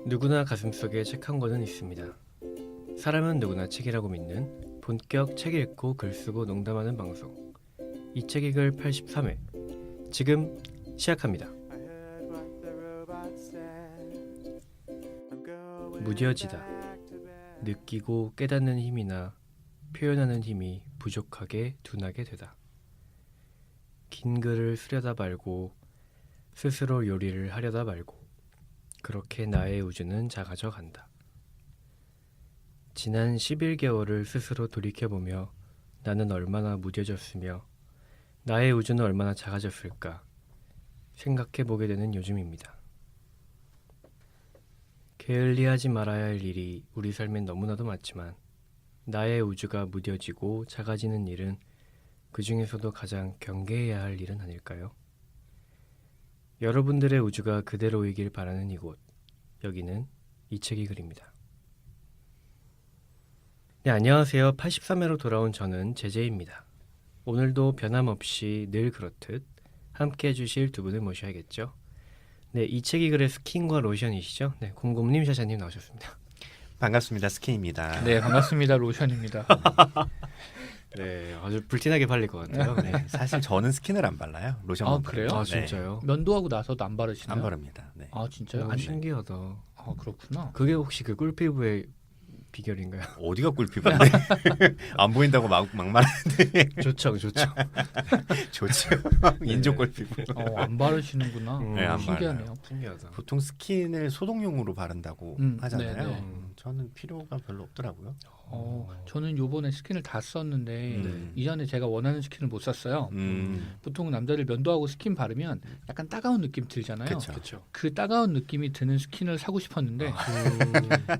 누구나 가슴속에 책 한 권은 있습니다. 사람은 누구나 책이라고 믿는 본격 책 읽고 글 쓰고 농담하는 방송 이 책 읽을 83회 지금 시작합니다. 무뎌지다. 느끼고 깨닫는 힘이나 표현하는 힘이 부족하게 둔하게 되다. 긴 글을 쓰려다 말고 스스로 요리를 하려다 말고 그렇게 나의 우주는 작아져 간다. 지난 11개월을 스스로 돌이켜보며 나는 얼마나 무뎌졌으며 나의 우주는 얼마나 작아졌을까 생각해보게 되는 요즘입니다. 게을리하지 말아야 할 일이 우리 삶엔 너무나도 많지만 나의 우주가 무뎌지고 작아지는 일은 그 중에서도 가장 경계해야 할 일은 아닐까요? 여러분들의 우주가 그대로이길 바라는 이곳, 여기는 이 책이 글입니다. 네, 안녕하세요. 83회로 돌아온 저는 제제입니다. 오늘도 변함없이 늘 그렇듯 함께 해주실 두 분을 모셔야겠죠. 네, 이 책이 글의 스킨과 로션이시죠? 네, 곰곰님, 샤샤님 나오셨습니다. 반갑습니다. 스킨입니다. 네, 반갑습니다. 로션입니다. 네, 아주 불티나게 발릴 것 같아요. 네. 사실 저는 스킨을 안 발라요. 로션만 아, 그래요? 바르고. 아, 진짜요? 면도하고 나서도 안 바르시나요? 안 바릅니다. 네. 아, 진짜요? 오, 신기하다. 아, 그렇구나. 그게 혹시 그 꿀피부의 비결인가요? 어디가 꿀피부인데 안 보인다고 막 말하는데 좋죠, 좋죠. 좋죠. 인조 꿀피부. 안 바르시는구나. 네, 안 신기하네요. 신기하다. 보통 스킨을 소독용으로 바른다고 하잖아요. 네네. 저는 필요가 별로 없더라고요. 저는 요번에 스킨을 다 썼는데 이전에 제가 원하는 스킨을 못 샀어요. 보통 남자들 면도하고 스킨 바르면 약간 따가운 느낌 들잖아요. 그렇죠. 그 따가운 느낌이 드는 스킨을 사고 싶었는데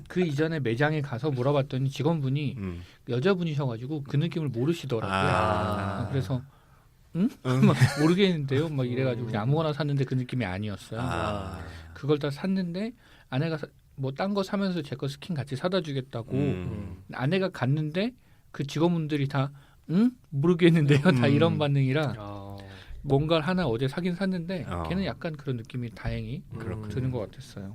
그 이전에 매장에 가서 물어봤더니 직원분이 여자분이셔가지고 그 느낌을 모르시더라고요. 그래서 막 모르겠는데요. 막 이래가지고 그냥 아무거나 샀는데 그 느낌이 아니었어요. 그걸 다 샀는데 아내가 뭐 딴 거 사면서 제 거 스킨 같이 사다 주겠다고 아내가 갔는데 그 직원분들이 다 모르겠는데요. 다 이런 반응이라 뭔가를 하나 어제 사긴 샀는데 걔는 약간 그런 느낌이 다행히 드는 것 같았어요.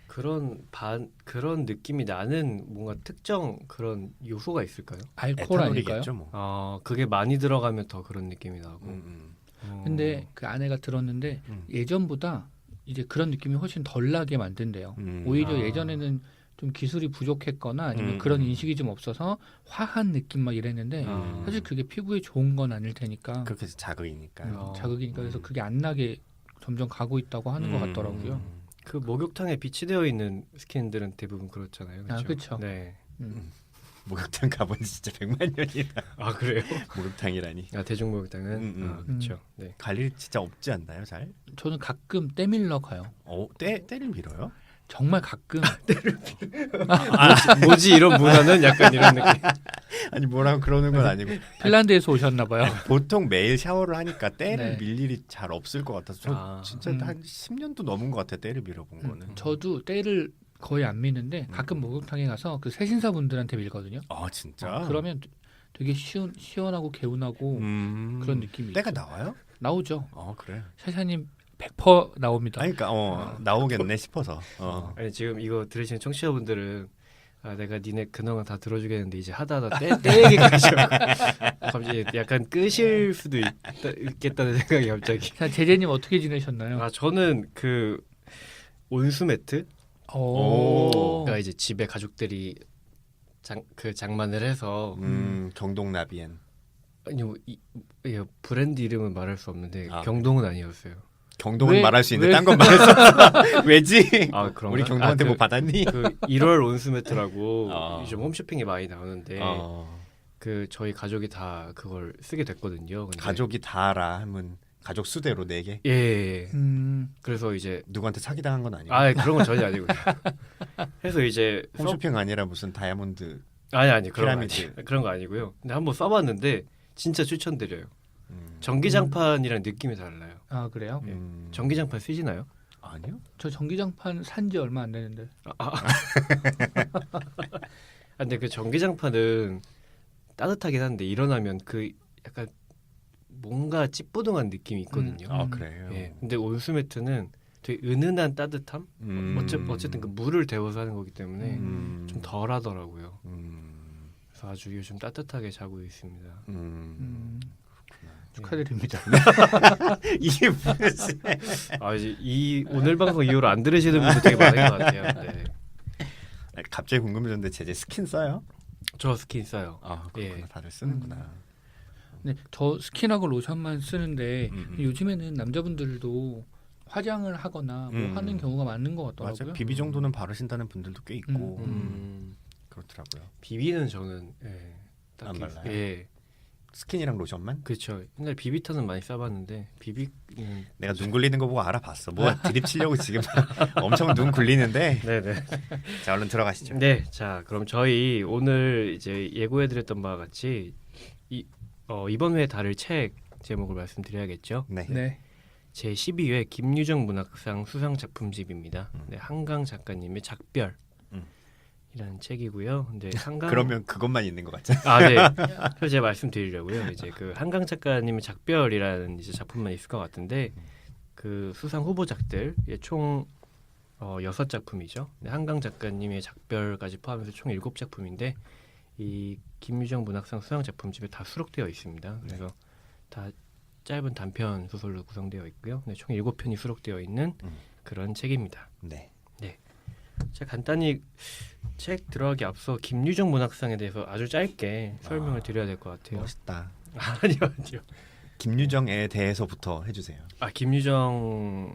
그런 느낌이 나는 뭔가 특정 그런 요소가 있을까요? 알코올 아닐까요? 에탄올이겠죠, 뭐. 그게 많이 들어가면 더 그런 느낌이 나고. 근데 그 아내가 들었는데 예전보다 이제 그런 느낌이 훨씬 덜 나게 만든대요. 오히려 예전에는 좀 기술이 부족했거나 아니면 그런 인식이 좀 없어서 화한 느낌 막 이랬는데 사실 그게 피부에 좋은 건 아닐 테니까 그렇게 해서 자극이니까요. 자극이니까 그래서 그게 안 나게 점점 가고 있다고 하는 것 같더라고요. 그 목욕탕에 비치되어 있는 스킨들은 대부분 그렇잖아요. 그렇죠? 그렇죠. 네. 목욕탕 가본 지 진짜 100만 년이다. 아, 그래요? 목욕탕이라니. 대중 목욕탕은 그렇죠. 네. 갈 일 진짜 없지 않나요, 잘? 저는 가끔 때 밀러 가요. 때를 밀어요? 정말 가끔. 뭐지 이런 문화는 약간 이런 느낌. 아니 뭐라고 그러는 건 아니고 핀란드에서 오셨나 봐요. 보통 매일 샤워를 하니까 때를 네. 밀 일이 잘 없을 것 같아서 저 진짜 한 10년도 넘은 것 같아요. 때를 밀어본 거는. 저도 때를 거의 안 미는데 가끔 목욕탕에 가서 그 세신사분들한테 밀거든요. 아 진짜? 그러면 되게 시원하고 개운하고 그런 느낌이 때가 있죠. 나와요? 나오죠. 그래. 샤샤님 100% 나옵니다. 아니, 그러니까 나오겠네 싶어서. 아니, 지금 이거 들으시는 청취자분들은 내가 니네 근황을 다 들어주겠는데 이제 하다 때 얘기까지 갑자기 약간 끄실 수도 있겠다는 생각이 갑자기. 자, 제재님 어떻게 지내셨나요? 저는 그 온수 매트 오. 가 이제 집에 가족들이 장만을 해서 경동나비엔. 아니요, 브랜드 이름은 말할 수 없는데 경동은 아니었어요. 경동은 말할 수 있는데 딴 건 말할 수 없어. 왜지? 그런가? 우리 경동한테 뭐 받았니? 그 1월 온수 매트라고 요즘 홈쇼핑에 많이 나오는데 그 저희 가족이 다 그걸 쓰게 됐거든요. 근데 가족이 다라 하면 가족 수대로 4개? 예. 그래서 이제 누구한테 사기당한 건 아니고. 그런 건 전혀 아니고요. 그래서 이제 홈쇼핑 아니라 무슨 다이아몬드 아니 피라미드. 그런 거 아니고요. 근데 한번 써봤는데 진짜 추천드려요. 전기장판이랑 느낌이 달라요. 아, 그래요? 전기장판 쓰시나요? 아니요. 저 전기장판 산 지 얼마 안 되는데. 근데 그 전기장판은 따뜻하긴 한데 일어나면 그 약간 뭔가 찌뿌둥한 느낌이 있거든요. 그래요. 예. 근데 온수 매트는 되게 은은한 따뜻함. 어쨌든 그 물을 데워서 하는 거기 때문에 좀 덜하더라고요. 그래서 아주 요즘 따뜻하게 자고 있습니다. 축하드립니다. 이게 무슨 아 이제 이 오늘 방송 이후로 안 들으시는 분들 되게 많은 것 같아요. 네. 갑자기 궁금해졌는데 제재 스킨 써요? 저 스킨 써요. 아 그렇구나. 예. 다들 쓰는구나. 네, 저 스킨하고 로션만 쓰는데 요즘에는 남자분들도 화장을 하거나 뭐 하는 경우가 많은 것 같더라고요. 맞아요. 비비 정도는 바르신다는 분들도 꽤 있고 그렇더라고요. 비비는 저는 안 발라요? 예. 스킨이랑 로션만? 그렇죠. 옛날 비비탄은 많이 써봤는데 비비는 내가 눈 굴리는 거 보고 알아봤어. 뭐 드립 치려고 지금 엄청 눈 굴리는데. 네네. 자 얼른 들어가시죠. 네, 자 그럼 저희 오늘 이제 예고해드렸던 바와 같이 이번 회에 다룰 책 제목을 말씀드려야겠죠. 네. 네. 제 12회 김유정 문학상 수상 작품집입니다. 네, 한강 작가님의 작별. 이라는 책이고요. 근데 한강 그러면 그것만 있는 것 같죠? 아, 네. 그래서 제가 말씀드리려고요. 이제 그 한강 작가님의 작별이라는 이제 작품만 있을 것 같은데 그 수상 후보작들 총 6작품이죠. 네, 한강 작가님의 작별까지 포함해서 총 7작품인데 이 김유정 문학상 수상 작품집에 다 수록되어 있습니다. 그래서 다 짧은 단편 소설로 구성되어 있고요. 네, 총 7편이 수록되어 있는 그런 책입니다. 네. 제가 간단히 책 들어가기 앞서 김유정 문학상에 대해서 아주 짧게 설명을 드려야 될 것 같아요. 멋있다. 아니요. 김유정에 대해서부터 해주세요. 아 김유정에서부터요?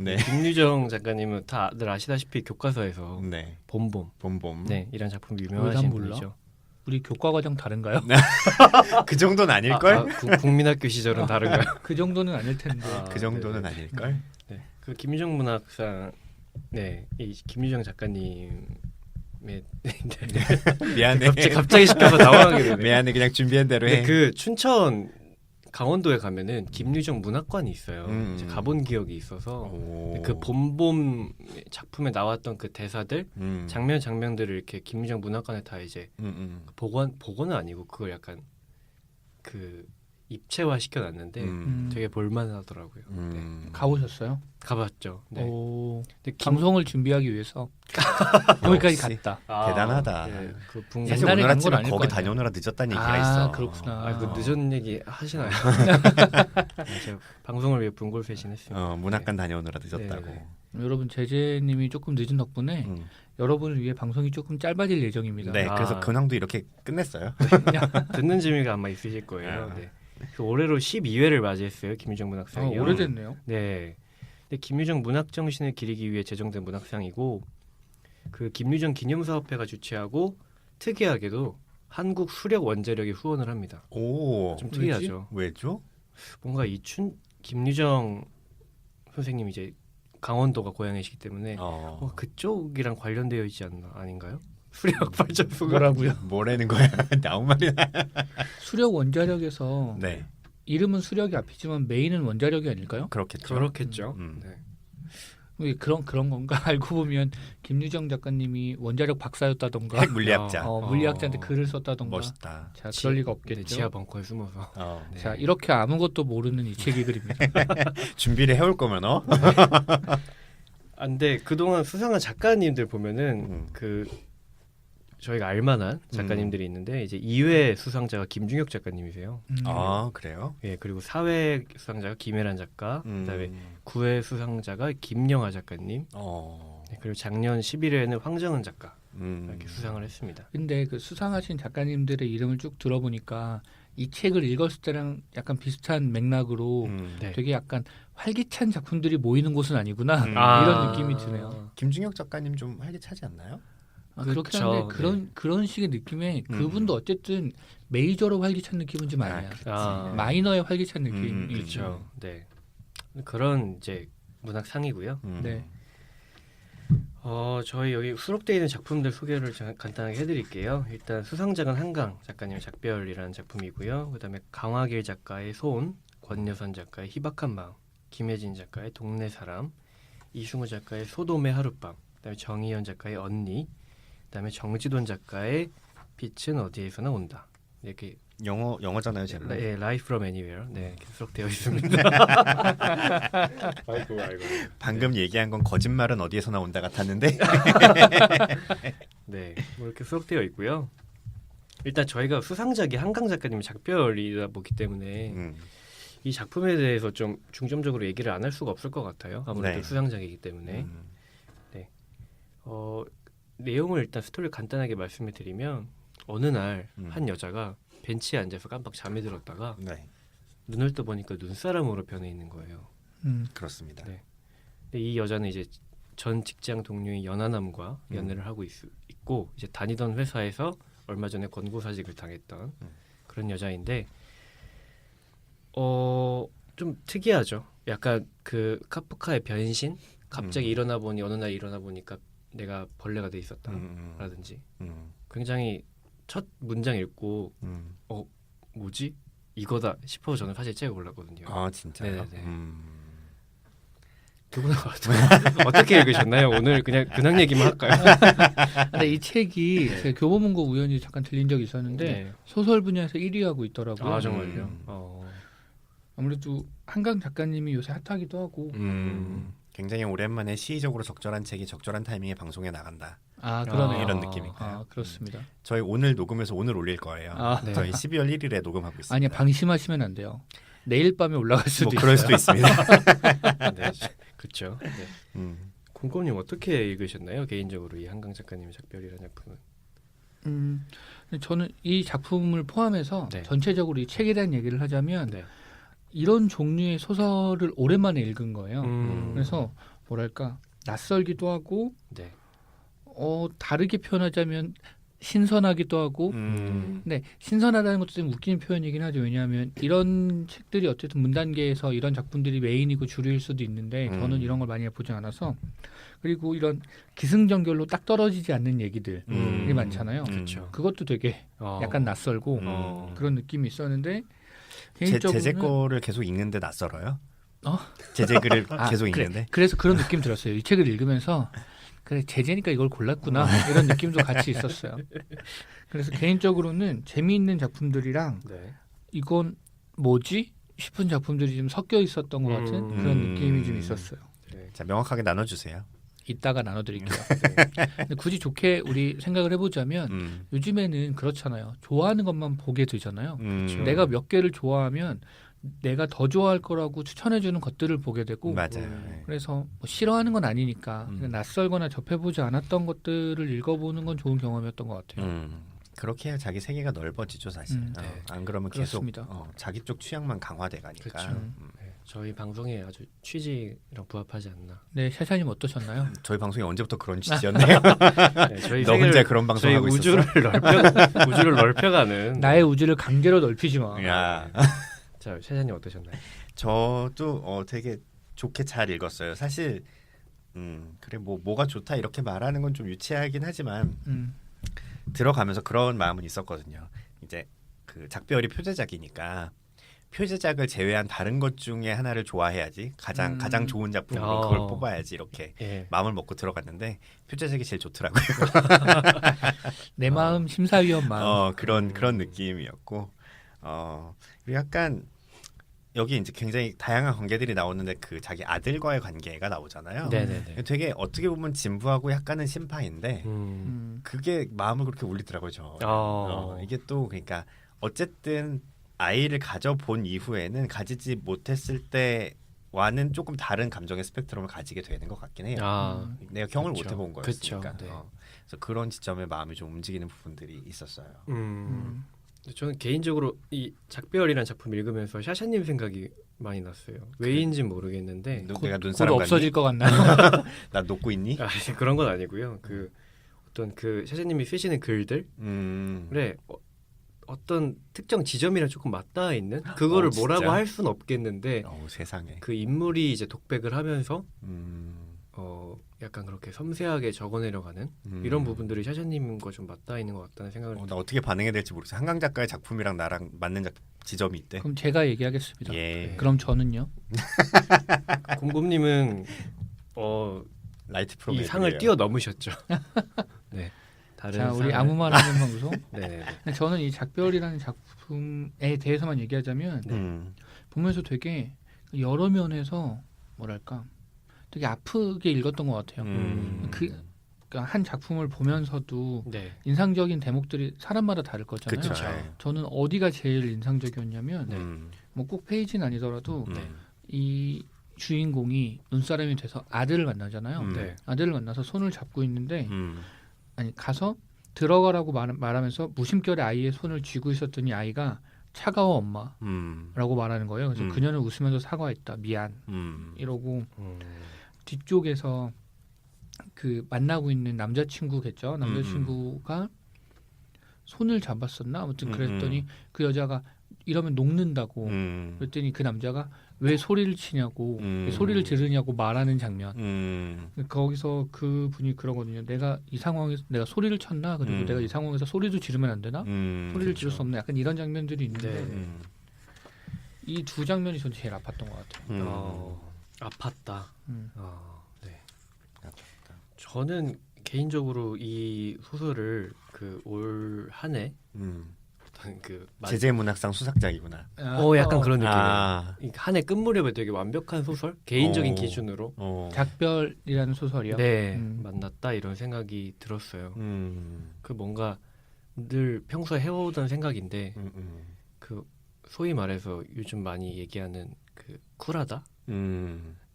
네. 김유정 작가님은 다들 아시다시피 교과서에서 네. 봄봄 네. 이런 작품 난 유명하신 몰라. 분이죠. 우리 교과 과정 다른가요? 그 정도는 아닐걸? 국민학교 시절은 다른가요? 그 정도는 아닐 텐데. 그 정도는 네. 아닐걸? 네. 그 김유정 문학상 이 김유정 작가님의 미안해. 갑자기 씹혀서 당황하게 되네. 미안해. 그냥 준비한 대로 해. 그 춘천 강원도에 가면은 김유정 문학관이 있어요. 이제 가본 기억이 있어서 그 봄봄 작품에 나왔던 그 대사들 장면들을 이렇게 김유정 문학관에 다 이제 복원은 아니고 그걸 약간 그 입체화 시켜놨는데 되게 볼만하더라고요. 네. 가보셨어요? 가봤죠. 네. 오, 근데 방송을 준비하기 위해서 여기까지 역시. 갔다. 대단하다. 네, 그 붕... 사실 옛날에 오늘 간건 아침에 아닐 거기 거 아니에요. 다녀오느라 늦었다는 얘기가 있어. 그렇구나. 그 늦은 얘기 하시나요? 제가 방송을 위해 분골패신했습니다. 문학관 다녀오느라 늦었다고. 네네. 여러분 제재님이 조금 늦은 덕분에 여러분을 위해 방송이 조금 짧아질 예정입니다. 네, 그래서 근황도 이렇게 끝냈어요. 듣는 재미가 아마 있으실 거예요. 네. 그 올해로 12회를 맞이했어요. 김유정 문학상이요. 오래됐네요. 네. 근데 김유정 문학 정신을 기리기 위해 제정된 문학상이고 그 김유정 기념사업회가 주최하고 특이하게도 한국 수력 원자력이 후원을 합니다. 오, 좀 특이하죠. 왜죠? 뭔가 김유정 선생님이 이제 강원도가 고향이시기 때문에 그쪽이랑 관련되어 있지 아닌가요? 수력 발전소가 뭐라고요? 뭐라는 거야? 아무 말이나. 수력 원자력에서 네, 이름은 수력이 앞이지만 메인은 원자력이 아닐까요? 그렇겠죠. 네. 왜 그런 건가? 알고 보면 김유정 작가님이 원자력 박사였다던가 핵 물리학자. 물리학자한테 글을 썼다던가. 멋있다. 자, 그럴 리가 없겠죠. 네, 지하 벙커에 숨어서. 네. 자, 이렇게 아무것도 모르는 이 책이 그립니다. 준비를 해올 거면 근데 그동안 수상한 작가님들 보면은 그 저희가 알만한 작가님들이 있는데 이제 2회 수상자가 김중혁 작가님이세요. 아, 그래요? 예, 그리고 4회 수상자가 김혜란 작가, 그다음에 9회 수상자가 김영하 작가님, 네, 그리고 작년 11회에는 황정은 작가 이렇게 수상을 했습니다. 근데 그 수상하신 작가님들의 이름을 쭉 들어보니까 이 책을 읽었을 때랑 약간 비슷한 맥락으로 네. 되게 약간 활기찬 작품들이 모이는 곳은 아니구나 이런 느낌이 드네요. 김중혁 작가님 좀 활기차지 않나요? 그렇긴 한데 그런 식의 느낌에 그분도 어쨌든 메이저로 활기찬 느낌은 좀 아니야. 마이너의 활기찬 느낌. 그렇죠. 네. 그런 이제 문학상이고요. 네. 저희 여기 수록되어 있는 작품들 소개를 간단하게 해드릴게요. 일단 수상작은 한강 작가님의 작별이라는 작품이고요. 그다음에 강화길 작가의 소원, 권여선 작가의 희박한 마음, 김혜진 작가의 동네 사람, 이승우 작가의 소돔의 하룻밤, 그다음에 정희연 작가의 언니, 그다음에 정지돈 작가의 빛은 어디에서나 온다. 이렇게 영어잖아요, 제목. 예, Live from Anywhere. 네, 이렇게 수록되어 있습니다. 아이고. 방금 얘기한 건 거짓말은 어디에서나 온다 같았는데. 네, 뭐 이렇게 수록되어 있고요. 일단 저희가 수상작이 한강 작가님 작별이다 보기 때문에 이 작품에 대해서 좀 중점적으로 얘기를 안 할 수가 없을 것 같아요. 아무래도 네. 수상작이기 때문에. 내용을 일단 스토리를 간단하게 말씀을 드리면 어느 날 한 여자가 벤치에 앉아서 깜빡 잠이 들었다가 네, 눈을 떠보니까 눈사람으로 변해 있는 거예요. 그렇습니다. 네. 근데 이 여자는 이제 전 직장 동료인 연하남과 연애를 하고 있고 이제 다니던 회사에서 얼마 전에 권고사직을 당했던 그런 여자인데 좀 특이하죠. 약간 그 카프카의 변신? 갑자기 일어나 보니 어느 날 일어나 보니까 내가 벌레가 돼 있었다라든지 굉장히 첫 문장 읽고 뭐지? 이거다 싶어서 저는 사실 책을 골랐거든요. 아 진짜요? 네네네. 두 분은 어떻게 읽으셨나요? 오늘 그냥 근황 얘기만 할까요? 근데 이 책이 제가 교보문고 우연히 잠깐 들린 적이 있었는데 네. 소설 분야에서 1위하고 있더라고요. 아 정말요? 아무래도 한강 작가님이 요새 핫하기도 하고. 굉장히 오랜만에 시의적으로 적절한 책이 적절한 타이밍에 방송에 나간다. 아 그러네요. 이런 느낌일까요? 아 그렇습니다. 저희 오늘 녹음해서 오늘 올릴 거예요. 네. 저희 12월 1일에 녹음하고 있습니다. 아니야 방심하시면 안 돼요. 내일 밤에 올라갈 수도 있어요. 그럴 수도 있습니다. 네, 그렇죠. 네. 곰곰님 어떻게 읽으셨나요? 개인적으로 이 한강 작가님의 작별이라는 작품은? 저는 이 작품을 포함해서 네. 전체적으로 이 책에 대한 얘기를 하자면 네. 이런 종류의 소설을 오랜만에 읽은 거예요. 그래서 뭐랄까 낯설기도 하고 네. 다르게 표현하자면 신선하기도 하고 근데 신선하다는 것도 좀 웃기는 표현이긴 하죠. 왜냐하면 이런 책들이 어쨌든 문단계에서 이런 작품들이 메인이고 주류일 수도 있는데 저는 이런 걸 많이 보지 않아서 그리고 이런 기승전결로 딱 떨어지지 않는 얘기들이 많잖아요. 그렇죠. 그것도 되게 약간 낯설고 그런 느낌이 있었는데 개인적으로는 제재 거를 계속 읽는데 낯설어요? 제재 글을 계속 읽는데? 그래서 그런 느낌 들었어요. 이 책을 읽으면서 그래 제재니까 이걸 골랐구나 이런 느낌도 같이 있었어요. 그래서 개인적으로는 재미있는 작품들이랑 네. 이건 뭐지 싶은 작품들이 좀 섞여 있었던 것 같은 그런 느낌이 좀 있었어요. 네. 자 명확하게 나눠주세요. 이따가 나눠드릴게요. 근데 굳이 좋게 우리 생각을 해보자면 요즘에는 그렇잖아요. 좋아하는 것만 보게 되잖아요. 내가 몇 개를 좋아하면 내가 더 좋아할 거라고 추천해주는 것들을 보게 되고 맞아요. 그래서 뭐 싫어하는 건 아니니까 낯설거나 접해보지 않았던 것들을 읽어보는 건 좋은 경험이었던 것 같아요. 그렇게 해야 자기 세계가 넓어지죠 사실. 네. 안 그러면 그렇습니다. 계속 자기 쪽 취향만 강화돼 가니까. 그렇죠. 네. 저희 방송에 아주 취지랑 부합하지 않나. 네, 샤샤님 어떠셨나요? 저희 방송이 언제부터 그런 취지였네요. 네, 저희 너 혼자 그런 방송 저희 하고 있었어? 우주를 넓혀가는 나의 우주를 강제로 넓히지 마. 야, 자, 샤샤님 어떠셨나요? 저도 되게 좋게 잘 읽었어요. 사실 그래 뭐가 좋다 이렇게 말하는 건 좀 유치하긴 하지만 들어가면서 그런 마음은 있었거든요. 이제 그 작별이 표제작이니까 표제작을 제외한 다른 것 중에 하나를 좋아해야지 가장 좋은 작품은 그걸 뽑아야지 이렇게 마음을 먹고 들어갔는데 표제작이 제일 좋더라고요. 내 마음 심사위원 마음. 그런 느낌이었고 그리고 약간 여기 이제 굉장히 다양한 관계들이 나오는데 그 자기 아들과의 관계가 나오잖아요. 네네네. 되게 어떻게 보면 진부하고 약간은 심파인데 그게 마음을 그렇게 울리더라고요. 이게 또 그러니까 어쨌든 아이를 가져본 이후에는 가지지 못했을 때와는 조금 다른 감정의 스펙트럼을 가지게 되는 것 같긴 해요. 내가 경험을 못 해본 거였으니까. 네. 그래서 그런 지점에 마음이 좀 움직이는 부분들이 있었어요. 저는 개인적으로 이 작별이라는 작품 읽으면서 샤샤님 생각이 많이 났어요. 왜인지는 모르겠는데 내가 곧 눈사람 없어질 것 같나요? 나 녹고 있니? 그런 건 아니고요. 그 어떤 그 샤샤님이 쓰시는 글들 그래 어떤 특정 지점이랑 조금 맞닿아 있는 그거를 뭐라고 할 수는 없겠는데 세상에 그 인물이 이제 독백을 하면서 약간 그렇게 섬세하게 적어내려가는 이런 부분들이 샤샤님과 좀 맞닿아 있는 것 같다는 생각을 나 어떻게 반응해야 될지 모르겠어요. 한강 작가의 작품이랑 나랑 맞는 지점이 있대. 그럼 제가 얘기하겠습니다. 예. 그럼 저는요? 곰곰님은 라이트 프로 이 상을 뛰어넘으셨죠. 네, 다른 자, 우리 사람을- 아무 말 하는 방송. 네네네. 근데 저는 이 작별이라는 작품에 대해서만 얘기하자면 보면서 되게 여러 면에서 뭐랄까 되게 아프게 읽었던 것 같아요. 그러니까 한 작품을 보면서도 네. 인상적인 대목들이 사람마다 다를 거잖아요. 그쵸. 저는 어디가 제일 인상적이었냐면 네. 뭐 꼭 페이지는 아니더라도 네. 이 주인공이 눈사람이 돼서 아들을 만나잖아요. 네. 아들을 만나서 손을 잡고 있는데 아니 가서 들어가라고 말하면서 무심결에 아이의 손을 쥐고 있었더니 아이가 차가워 엄마라고 말하는 거예요. 그래서 그녀는 웃으면서 사과했다. 미안. 이러고 뒤쪽에서 그 만나고 있는 남자친구겠죠. 남자친구가 손을 잡았었나? 아무튼 그랬더니 그 여자가 이러면 녹는다고. 그랬더니 그 남자가 왜 소리를 치냐고, 왜 소리를 지르냐고 말하는 장면. 거기서 그 분이 그러거든요. 내가 이 상황에서 내가 소리를 쳤나? 그리고 내가 이 상황에서 소리도 지르면 안 되나? 소리를 지를 수 없나? 약간 이런 장면들이 있는데 이 두 장면이 전 제일 아팠던 것 같아요. 아팠다. 네. 아팠다. 저는 개인적으로 이 소설을 그 올 한해 어떤 그 제재문학상 수상작이구나. 약간 그런 느낌이에요. 아. 한 해 끝무렵에 되게 완벽한 소설 개인적인 기준으로 작별이라는 소설이요. 네 만났다 이런 생각이 들었어요. 그 뭔가 늘 평소에 해오던 생각인데 그 소위 말해서 요즘 많이 얘기하는 그 쿨하다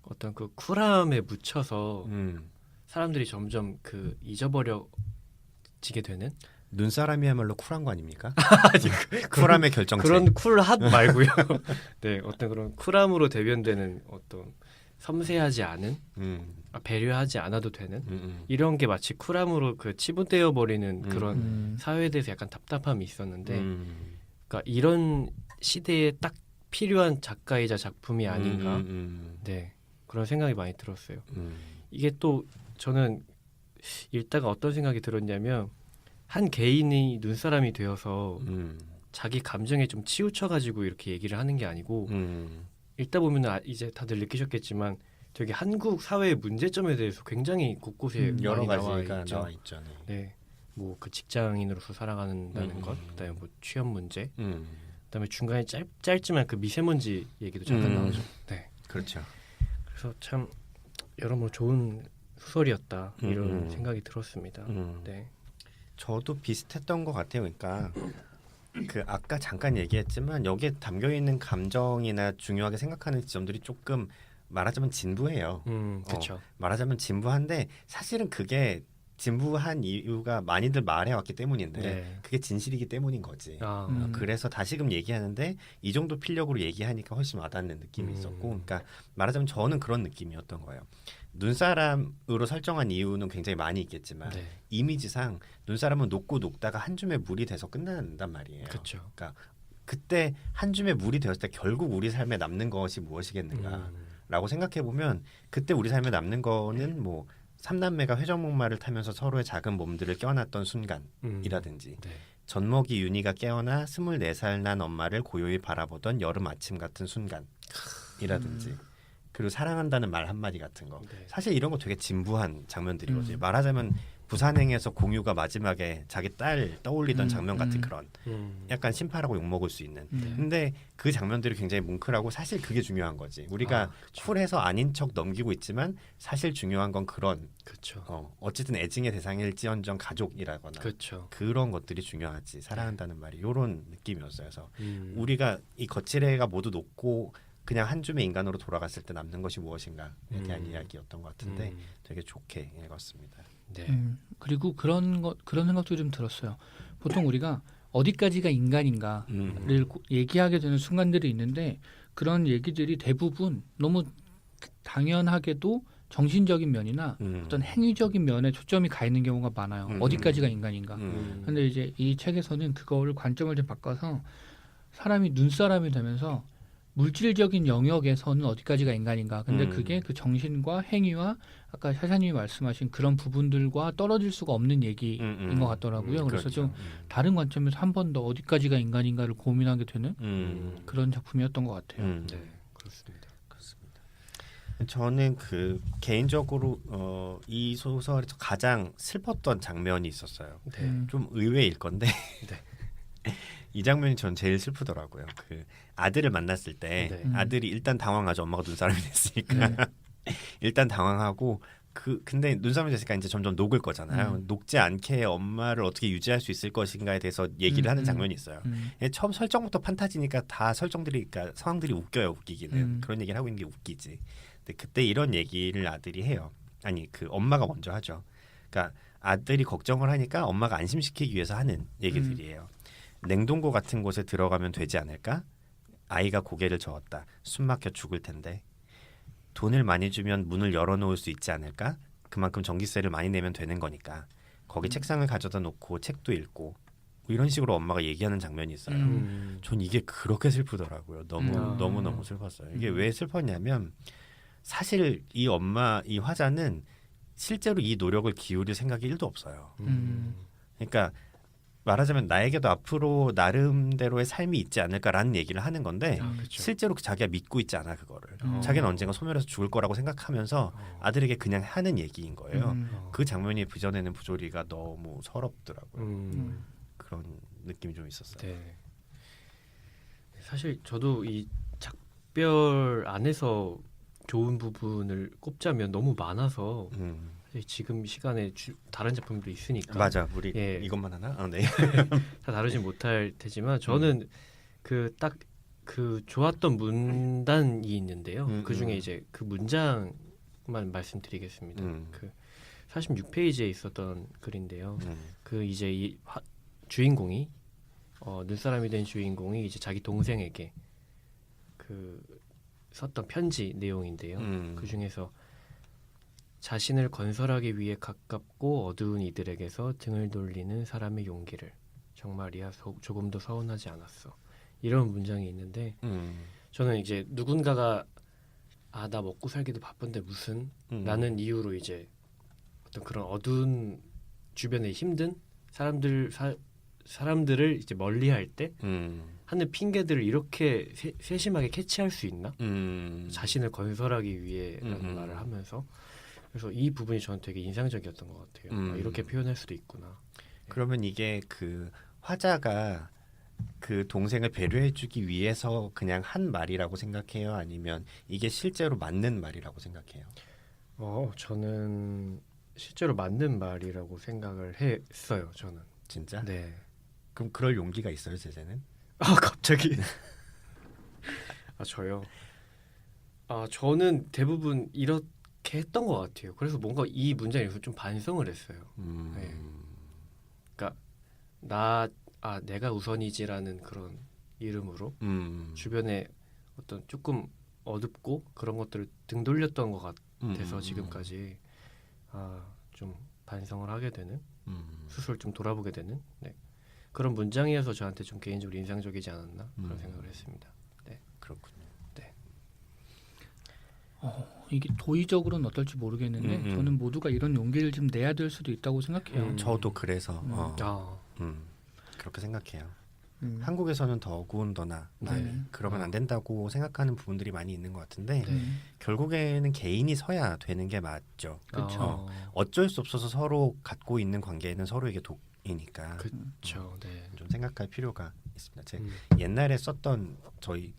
어떤 그 쿨함에 묻혀서 사람들이 점점 그 잊어버려지게 되는 눈사람이야말로 쿨한 거 아닙니까? 쿨함의 결정체. 그런 쿨핫 말고요. 네, 어떤 그런 쿨함으로 대변되는 어떤 섬세하지 않은 배려하지 않아도 되는 이런 게 마치 쿨함으로 그 치부되어 버리는 그런 사회에 대해서 약간 답답함이 있었는데, 그러니까 이런 시대에 딱 필요한 작가이자 작품이 아닌가. 네, 그런 생각이 많이 들었어요. 이게 또 저는 읽다가 어떤 생각이 들었냐면 한 개인이 눈사람이 되어서 자기 감정에 좀 치우쳐가지고 이렇게 얘기를 하는 게 아니고 읽다 보면 이제 다들 느끼셨겠지만 되게 한국 사회의 문제점에 대해서 굉장히 곳곳에 여러 많이 가지가 나와 나와 있죠. 있죠. 네, 뭐 그 직장인으로서 살아간다는 것, 그다음에 뭐 취업 문제, 그다음에 중간에 짧지만 그 미세먼지 얘기도 잠깐 나오죠. 네, 그렇죠. 그래서 참 여러모로 좋은 소설이었다 이런 생각이 들었습니다. 네. 저도 비슷했던 것 같아요. 그러니까 그 아까 잠깐 얘기했지만 여기에 담겨 있는 감정이나 중요하게 생각하는 지점들이 조금 말하자면 진부해요. 그렇죠. 말하자면 진부한데 사실은 그게 진부한 이유가 많이들 말해왔기 때문인데 네. 그게 진실이기 때문인 거지. 그래서 다시금 얘기하는데 이 정도 필력으로 얘기하니까 훨씬 와닿는 느낌이 있었고, 그러니까 말하자면 저는 그런 느낌이었던 거예요. 눈사람으로 설정한 이유는 굉장히 많이 있겠지만 네. 이미지상 눈사람은 녹고 녹다가 한 줌의 물이 돼서 끝난단 말이에요. 그렇죠. 그러니까 그때 한 줌의 물이 되었을 때 결국 우리 삶에 남는 것이 무엇이겠는가라고 생각해 보면 그때 우리 삶에 남는 거는 뭐 삼남매가 회전목마를 타면서 서로의 작은 몸들을 껴안았던 순간이라든지 네. 젖먹이 윤희가 깨어나 24살 난 엄마를 고요히 바라보던 여름 아침 같은 순간이라든지 그리고 사랑한다는 말 한마디 같은 거. 네. 사실 이런 거 되게 진부한 장면들이거든요. 말하자면 부산행에서 공유가 마지막에 자기 딸 떠올리던 장면 같은 그런 약간 심파라고 욕먹을 수 있는. 근데 그 장면들이 굉장히 뭉클하고 사실 그게 중요한 거지. 우리가 쿨해서 아닌 척 넘기고 있지만 사실 중요한 건 그런 그렇죠. 어쨌든 애증의 대상일지언정 가족이라거나 그렇죠. 그런 것들이 중요하지. 사랑한다는 말이 이런 느낌이었어요. 그래서 우리가 이 거칠애가 모두 높고 그냥 한 줌의 인간으로 돌아갔을 때 남는 것이 무엇인가에 대한 이야기였던 것 같은데 되게 좋게 읽었습니다. 네. 그리고 그런 생각도 좀 들었어요. 보통 우리가 어디까지가 인간인가를 얘기하게 되는 순간들이 있는데 그런 얘기들이 대부분 너무 당연하게도 정신적인 면이나 어떤 행위적인 면에 초점이 가 있는 경우가 많아요. 어디까지가 인간인가. 근데 이제 이 책에서는 그거를 관점을 좀 바꿔서 사람이 눈사람이 되면서 물질적인 영역에서는 어디까지가 인간인가. 근데 그게 그 정신과 행위와 아까 사장님이 말씀하신 그런 부분들과 떨어질 수가 없는 얘기인 것 같더라고요. 그래서 그렇죠. 좀 다른 관점에서 한 번 더 어디까지가 인간인가를 고민하게 되는 그런 작품이었던 것 같아요. 네, 그렇습니다. 저는 그 개인적으로 이 소설에서 가장 슬펐던 장면이 있었어요. 네. 좀 의외일 건데 네. 이 장면이 전 제일 슬프더라고요. 그 아들을 만났을 때 네. 아들이 일단 당황하죠. 엄마가 눈사람이 됐으니까 일단 당황하고 근데 눈사람이 됐으니까 이제 점점 녹을 거잖아요. 녹지 않게 엄마를 어떻게 유지할 수 있을 것인가에 대해서 얘기를 하는 장면이 있어요. 처음 설정부터 판타지니까 다 설정들이 그러니까 상황들이 웃겨요. 웃기기는 그런 얘기를 하고 있는 게 웃기지. 근데 그때 이런 얘기를 아들이 해요. 아니 그 엄마가 먼저 하죠. 그러니까 아들이 걱정을 하니까 엄마가 안심시키기 위해서 하는 얘기들이에요. 냉동고 같은 곳에 들어가면 되지 않을까? 아이가 고개를 저었다. 숨 막혀 죽을 텐데. 돈을 많이 주면 문을 열어놓을 수 있지 않을까? 그만큼 전기세를 많이 내면 되는 거니까. 거기 책상을 가져다 놓고 책도 읽고 뭐 이런 식으로 엄마가 얘기하는 장면이 있어요. 전 이게 그렇게 슬프더라고요. 너무 슬펐어요. 이게 왜 슬펐냐면 사실 이 화자는 실제로 이 노력을 기울일 생각이 1도 없어요. 그러니까 말하자면 나에게도 앞으로 나름대로의 삶이 있지 않을까라는 얘기를 하는 건데 그렇죠. 실제로 자기가 믿고 있지 않아 그거를. 자기는 언젠가 소멸해서 죽을 거라고 생각하면서 아들에게 그냥 하는 얘기인 거예요. 그 장면이 빚어내는 부조리가 너무 서럽더라고요. 그런 느낌이 좀 있었어요. 네. 사실 저도 이 작별 안에서 좋은 부분을 꼽자면 너무 많아서 사실 지금 시간에 다른 작품도 있으니까 맞아. 우리 예. 이것만 하나? 네. 다 다루진 못할 테지만 저는 그 딱 그 좋았던 문단이 있는데요. 그 중에 이제 그 문장만 말씀드리겠습니다. 그 46페이지에 있었던 글인데요. 그 이제 주인공이 눈사람이 된 주인공이 이제 자기 동생에게 그 썼던 편지 내용인데요. 그 중에서 자신을 건설하기 위해 가깝고 어두운 이들에게서 등을 돌리는 사람의 용기를 정말이야 조금도 서운하지 않았어. 이런 문장이 있는데 저는 이제 누군가가 나 먹고 살기도 바쁜데 무슨 라는 이유로 이제 어떤 그런 어두운 주변에 힘든 사람들을 이제 멀리할 때 하는 핑계들을 이렇게 세심하게 캐치할 수 있나? 자신을 건설하기 위해라는 말을 하면서 그래서 이 부분이 저는 되게 인상적이었던 것 같아요. 이렇게 표현할 수도 있구나. 그러면 이게 그 화자가 그 동생을 배려해주기 위해서 그냥 한 말이라고 생각해요? 아니면 이게 실제로 맞는 말이라고 생각해요? 저는 실제로 맞는 말이라고 생각을 했어요. 저는. 진짜? 네. 그럼 그럴 용기가 있어요, 제재는? 갑자기. 저요. 저는 대부분 이렇게 했던 것 같아요. 그래서 뭔가 이 문장에 대해서 좀 반성을 했어요. 네. 그러니까 내가 우선이지라는 그런 이름으로 주변에 어떤 조금 어둡고 그런 것들을 등 돌렸던 것 같아서 지금까지 좀 반성을 하게 되는 스스로를 좀 돌아보게 되는 그런 문장이어서 저한테 좀 개인적으로 인상적이지 않았나 그런 생각을 했습니다. 네. 그렇군요. 네. 이게 도의적으로는 어떨지 모르겠는데 저는 모두가 이런 용기를 좀 내야 될 수도 있다고 생각해요. 저도 그래서 그렇게 생각해요. 한국에서는 더군다나 그러면 안 된다고 생각하는 부분들이 많이 있는 것 같은데 결국에는 개인이 서야 되는 게 맞죠. 그렇죠. 어쩔 수 없어서 서로 갖고 있는 관계는 서로에게 독이니까 그렇죠. 네. 좀 생각할 필요가 있습니다. 제 옛날에 썼던 저희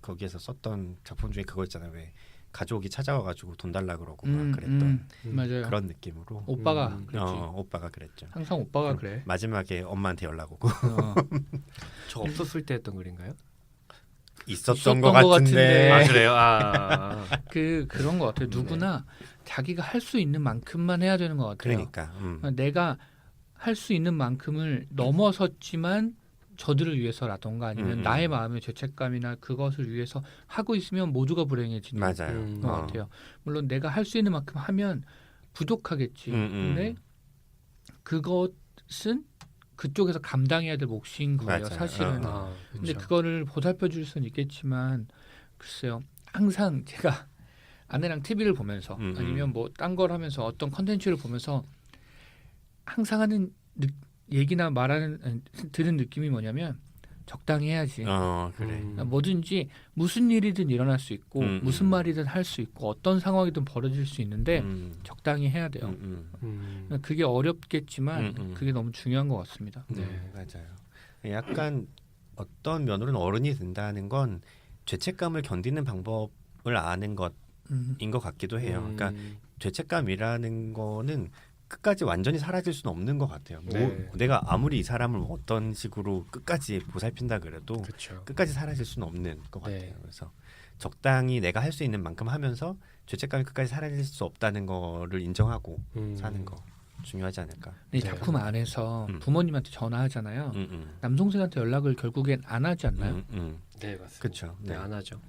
거기에서 썼던 작품 중에 그거 있잖아요. 왜 가족이 찾아와가지고 돈 달라 그러고 막 그랬던 맞아요. 그런 느낌으로 오빠가 그랬지. 오빠가 그랬죠. 항상 오빠가 그래. 마지막에 엄마한테 연락 오고 저 없었을 때 했던 글인가요? 있었던 것 같은데. 그래요? 그런 것 같아요. 누구나 자기가 할 수 있는 만큼만 해야 되는 것 같아요. 그러니까 내가 할 수 있는 만큼을 넘어섰지만 저들을 위해서라던가 아니면 나의 마음의 죄책감이나 그것을 위해서 하고 있으면 모두가 불행해지는 맞아요. 것 같아요. 물론 내가 할 수 있는 만큼 하면 부족하겠지. 근데 그것은 그쪽에서 감당해야 될 몫인 거예요. 맞아요. 사실은. 근데 그거를 보살펴 줄 수는 있겠지만 글쎄요. 항상 제가 아내랑 TV를 보면서 아니면 뭐 딴 걸 하면서 어떤 컨텐츠를 보면서 항상 하는 얘기나 들은 느낌이 뭐냐면 적당히 해야지. 그래. 뭐든지 무슨 일이든 일어날 수 있고 무슨 음. 말이든 할 수 있고 어떤 상황이든 벌어질 수 있는데 적당히 해야 돼요. 그게 어렵겠지만 그게 너무 중요한 것 같습니다. 네. 맞아요. 약간 어떤 면으로는 어른이 된다는 건 죄책감을 견디는 방법을 아는 것인 것 같기도 해요. 그러니까 죄책감이라는 거는 끝까지 완전히 사라질 수는 없는 것 같아요. 네. 내가 아무리 이 사람을 어떤 식으로 끝까지 보살핀다 그래도 그렇죠. 끝까지 사라질 수는 없는 것 네. 같아요. 그래서 적당히 내가 할 수 있는 만큼 하면서 죄책감이 끝까지 사라질 수 없다는 거를 인정하고 사는 거 중요하지 않을까. 이 네. 작품 안에서 음. 부모님한테 전화하잖아요. 음. 남동생한테 연락을 결국엔 안 하지 않나요? 네, 맞습니다. 그렇죠. 네, 네. 안 하죠.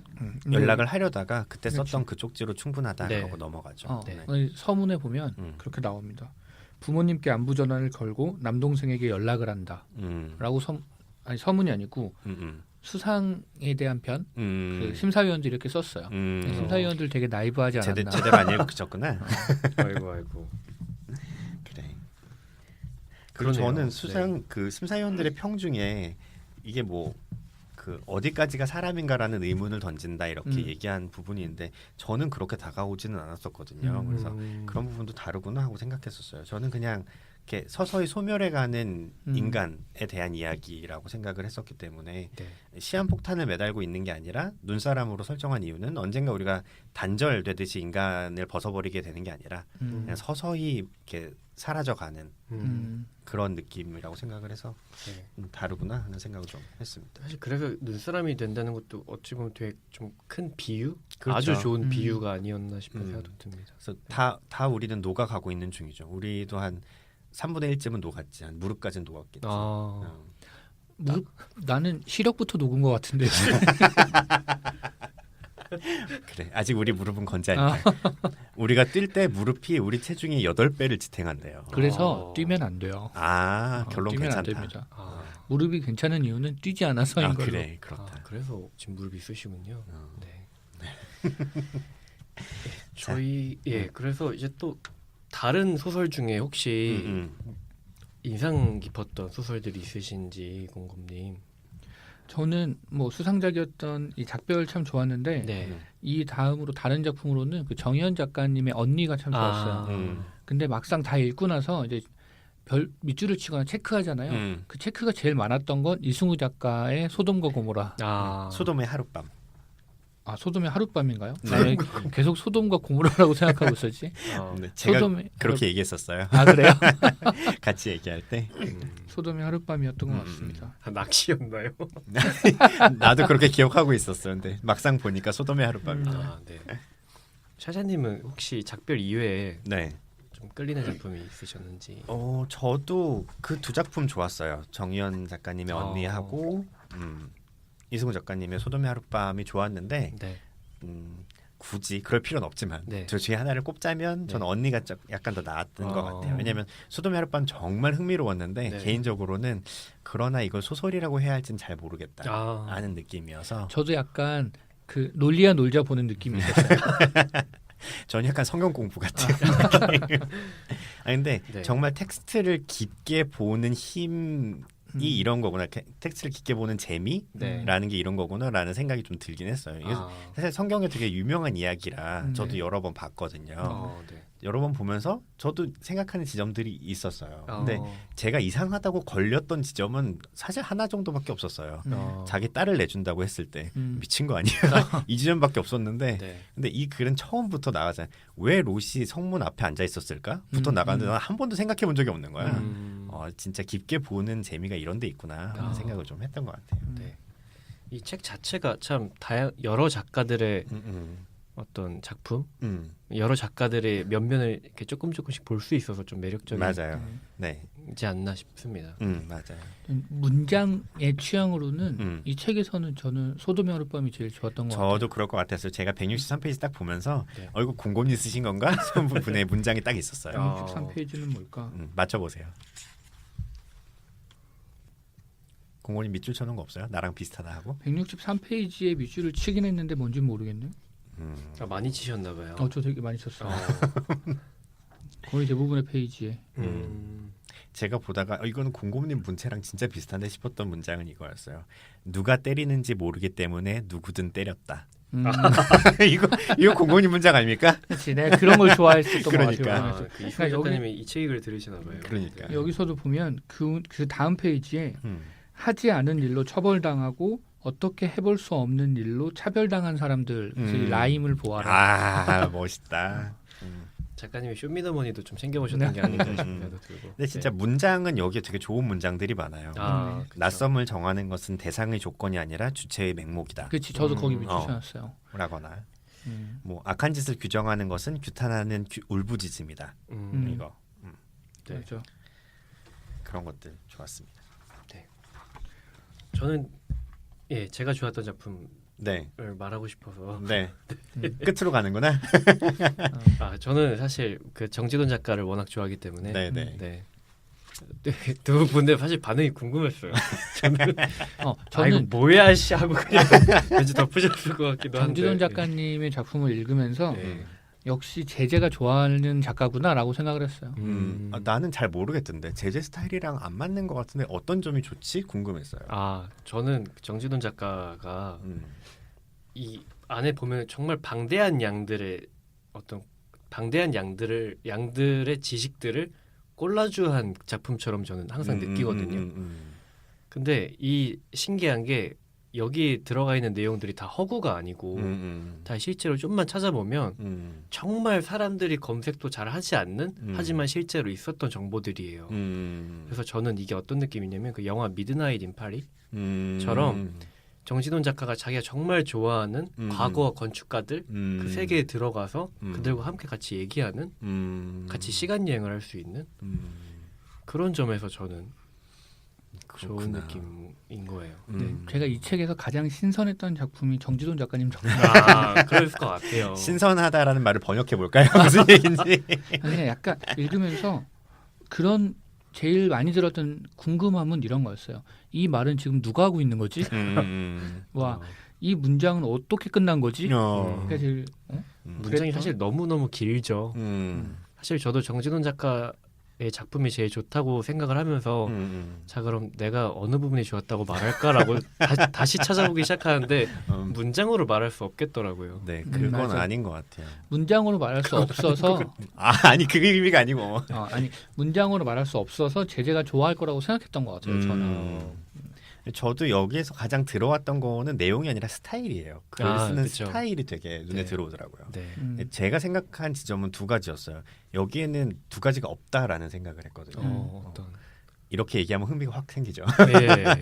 연락을 하려다가 그때 그렇죠. 썼던 그 쪽지로 충분하다 네. 그러고 넘어가죠. 네. 서문에 보면 그렇게 나옵니다. 부모님께 안부 전화를 걸고 남동생에게 연락을 한다라고 서문이 아니고 수상에 대한 편 그 심사위원들이 이렇게 썼어요. 심사위원들 되게 나이브하지 않았나. 제대로 안 읽으셨구나. 아이고. 그래. 그리고 그러네요. 저는 수상 그 심사위원들의 평 중에 이게 뭐 그 어디까지가 사람인가라는 의문을 던진다 이렇게 얘기한 부분이 있는데 저는 그렇게 다가오지는 않았었거든요. 그래서 그런 부분도 다르구나 하고 생각했었어요. 저는 그냥 이렇게 서서히 소멸해가는 인간에 대한 이야기라고 생각을 했었기 때문에 네. 시한폭탄을 매달고 있는 게 아니라 눈사람으로 설정한 이유는 언젠가 우리가 단절되듯이 인간을 벗어버리게 되는 게 아니라 그냥 서서히 이렇게 사라져가는 그런 느낌이라고 생각을 해서 네. 다르구나 하는 생각을 좀 했습니다. 사실 그래서 눈사람이 된다는 것도 어찌 보면 되게 좀 큰 비유, 그렇죠. 아주 좋은 비유가 아니었나 싶은 생각도 듭니다. 그래서 다 우리는 녹아가고 있는 중이죠. 우리도 한 3분의 1쯤은 녹았지, 한 무릎까지는 녹았겠지. 무릎 나는 시력부터 녹은 것 같은데. 그래, 아직 우리 무릎은 건재하니까. 우리가 뛸 때 무릎이 우리 체중의 8배를 지탱한대요. 그래서 뛰면 안 돼요. 결론 뛰면 안 괜찮다. 됩니다. 무릎이 괜찮은 이유는 뛰지 않아서인 걸로. 그래, 그렇다. 그래서 지금 무릎이 쑤시군요. 네. 저희 그래서 이제 또 다른 소설 중에 혹시 인상 깊었던 소설들이 있으신지 공검님. 저는 뭐 수상작이었던 이 작별 참 좋았는데 네. 이 다음으로 다른 작품으로는 그 정희연 작가님의 언니가 참 좋았어요. 근데 막상 다 읽고 나서 이제 별 밑줄을 치거나 체크하잖아요. 그 체크가 제일 많았던 건 이승우 작가의 소돔과 고모라. 소돔의 하룻밤. 소돔의 하룻밤인가요? 나는 계속 소돔과 고모라라고 생각하고 있었지. 네, 제가 그렇게 얘기했었어요. 그래요? 같이 얘기할 때. 소돔의 하룻밤이었던 것 같습니다. 낚시였나요? 나도 그렇게 기억하고 있었어요. 근데 막상 보니까 소돔의 하룻밤이다. 네. 샤샤님은 혹시 작별 이외에 네. 좀 끌리는 작품이 있으셨는지? 저도 그 두 작품 좋았어요. 정희연 작가님의 언니하고 이승우 작가님의 소돔의 하룻밤이 좋았는데 네. 굳이 그럴 필요는 없지만 네. 둘 중에 하나를 꼽자면 저는 언니가 약간 더 나았던 것 같아요. 왜냐하면 소돔의 하룻밤 정말 흥미로웠는데 네. 개인적으로는 그러나 이걸 소설이라고 해야 할지는 잘 모르겠다 하는 느낌이어서 저도 약간 그 놀리야 놀자 보는 느낌이 있었어요. 저는 약간 성경 공부 같은 근데 네. 정말 텍스트를 깊게 보는 힘이 이런 거구나. 텍스트를 깊게 보는 재미라는 게 이런 거구나라는 생각이 좀 들긴 했어요. 이게 사실 성경에 되게 유명한 이야기라 저도 여러 번 봤거든요. 네. 여러 번 보면서 저도 생각하는 지점들이 있었어요. 근데 제가 이상하다고 걸렸던 지점은 사실 하나 정도밖에 없었어요. 자기 딸을 내준다고 했을 때 미친 거 아니야? 이 지점밖에 없었는데 네. 근데 이 글은 처음부터 나가잖아요. 왜 롯이 성문 앞에 앉아 있었을까? 부터 나가는데 난 한 번도 생각해 본 적이 없는 거야. 진짜 깊게 보는 재미가 이런 데 있구나 하는 생각을 좀 했던 것 같아요. 네. 이 책 자체가 참 여러 작가들의 어떤 작품, 여러 작가들의 면면을 이렇게 조금씩 볼 수 있어서 좀 매력적이지 맞아요. 네, 않나 싶습니다. 맞아요. 문장의 취향으로는 이 책에서는 저는 소돔의 하룻밤이 제일 좋았던 것 같아요. 저도 그럴 것 같았어요. 제가 163페이지 딱 보면서 이거 곰곰이 쓰신 건가? 싶은 부분에 문장이 딱 있었어요. 163페이지는 뭘까? 맞춰보세요. 공원이 밑줄 쳐놓은 거 없어요? 나랑 비슷하다 하고? 163페이지에 밑줄을 치긴 했는데 뭔지 모르겠네. 많이 치셨나 봐요. 저 되게 많이 쳤어요. 거의 대부분의 페이지에. 제가 보다가 이거는 공곰님 문체랑 진짜 비슷한데 싶었던 문장은 이거였어요. 누가 때리는지 모르기 때문에 누구든 때렸다. 이거 공곰님 문장 아닙니까? 그렇지, 내가 그런 걸 좋아했었던 그러니까. 것 같아요. 이수근 작가님이 이 책 읽을 들으시나 봐요. 그러니까. 네. 여기서도 보면 그 다음 페이지에 하지 않은 일로 처벌당하고 어떻게 해볼 수 없는 일로 차별당한 사람들 그 라임을 보아라. 아 멋있다. 작가님이 쇼미더머니도 좀 챙겨보셨던 게 아닌가 싶은 생각도 들고. 근데 진짜 네. 문장은 여기에 되게 좋은 문장들이 많아요. 그쵸. 낯섦을 정하는 것은 대상의 조건이 아니라 주체의 맹목이다. 그렇지, 저도 거기 어. 밑주셨어요. 라거나 뭐 악한 짓을 규정하는 것은 규탄하는 울부짖음이다. 이거 네. 그렇죠. 그런 것들 좋았습니다. 저는 제가 좋았던 작품을 네, 말하고 싶어서 네. 끝으로 가는구나. 저는 사실 그 정지돈 작가를 워낙 좋아하기 때문에 네, 네. 네. 두 분들 사실 반응이 궁금했어요. 저는 저는 이거 뭐야 씨 하고 그냥 왠지 덧붙였을 것 같기도 한데. 정지돈 작가님의 작품을 읽으면서 네. 역시 제재가 좋아하는 작가구나라고 생각을 했어요. 나는 잘 모르겠던데 제재 스타일이랑 안 맞는 것 같은데 어떤 점이 좋지 궁금했어요. 저는 정지돈 작가가 음. 이 안에 보면 정말 방대한 양들의 양들의 지식들을 콜라주한 작품처럼 저는 항상 느끼거든요. 근데 이 신기한 게 여기 들어가 있는 내용들이 다 허구가 아니고 다 실제로 좀만 찾아보면 정말 사람들이 검색도 잘 하지 않는 하지만 실제로 있었던 정보들이에요. 그래서 저는 이게 어떤 느낌이냐면 그 영화 미드나잇 인 파리처럼 정지돈 작가가 자기가 정말 좋아하는 과거 건축가들 그 세계에 들어가서 그들과 함께 같이 얘기하는 같이 시간 여행을 할 수 있는 그런 점에서 저는 좋은 느낌인 거예요. 네. 제가 이 책에서 가장 신선했던 작품이 정지돈 작가님 작품. 그럴 것 같아요. 신선하다라는 말을 번역해 볼까요? 무슨 얘기인지. 그냥 약간 읽으면서 그런 제일 많이 들었던 궁금함은 이런 거였어요. 이 말은 지금 누가 하고 있는 거지? 와, 이 문장은 어떻게 끝난 거지? 그러니까 제일 문장이 사실 너무 길죠. 사실 저도 정진훈 작가의 작품이 제일 좋다고 생각을 하면서 자 그럼 내가 어느 부분이 좋았다고 말할까라고 다시 찾아보기 시작하는데 문장으로 말할 수 없겠더라고요. 네, 그건 맞아. 아닌 것 같아요. 문장으로 말할 수 없어서 아니 그게 의미가 아니고. 아니 문장으로 말할 수 없어서 제재가 좋아할 거라고 생각했던 것 같아요. 저는. 저도 여기에서 가장 들어왔던 거는 내용이 아니라 스타일이에요. 글을 쓰는 그쵸. 스타일이 되게 눈에 네. 들어오더라고요. 네. 제가 생각한 지점은 두 가지였어요. 여기에는 두 가지가 없다라는 생각을 했거든요. 어떤 이렇게 얘기하면 흥미가 확 생기죠. 네.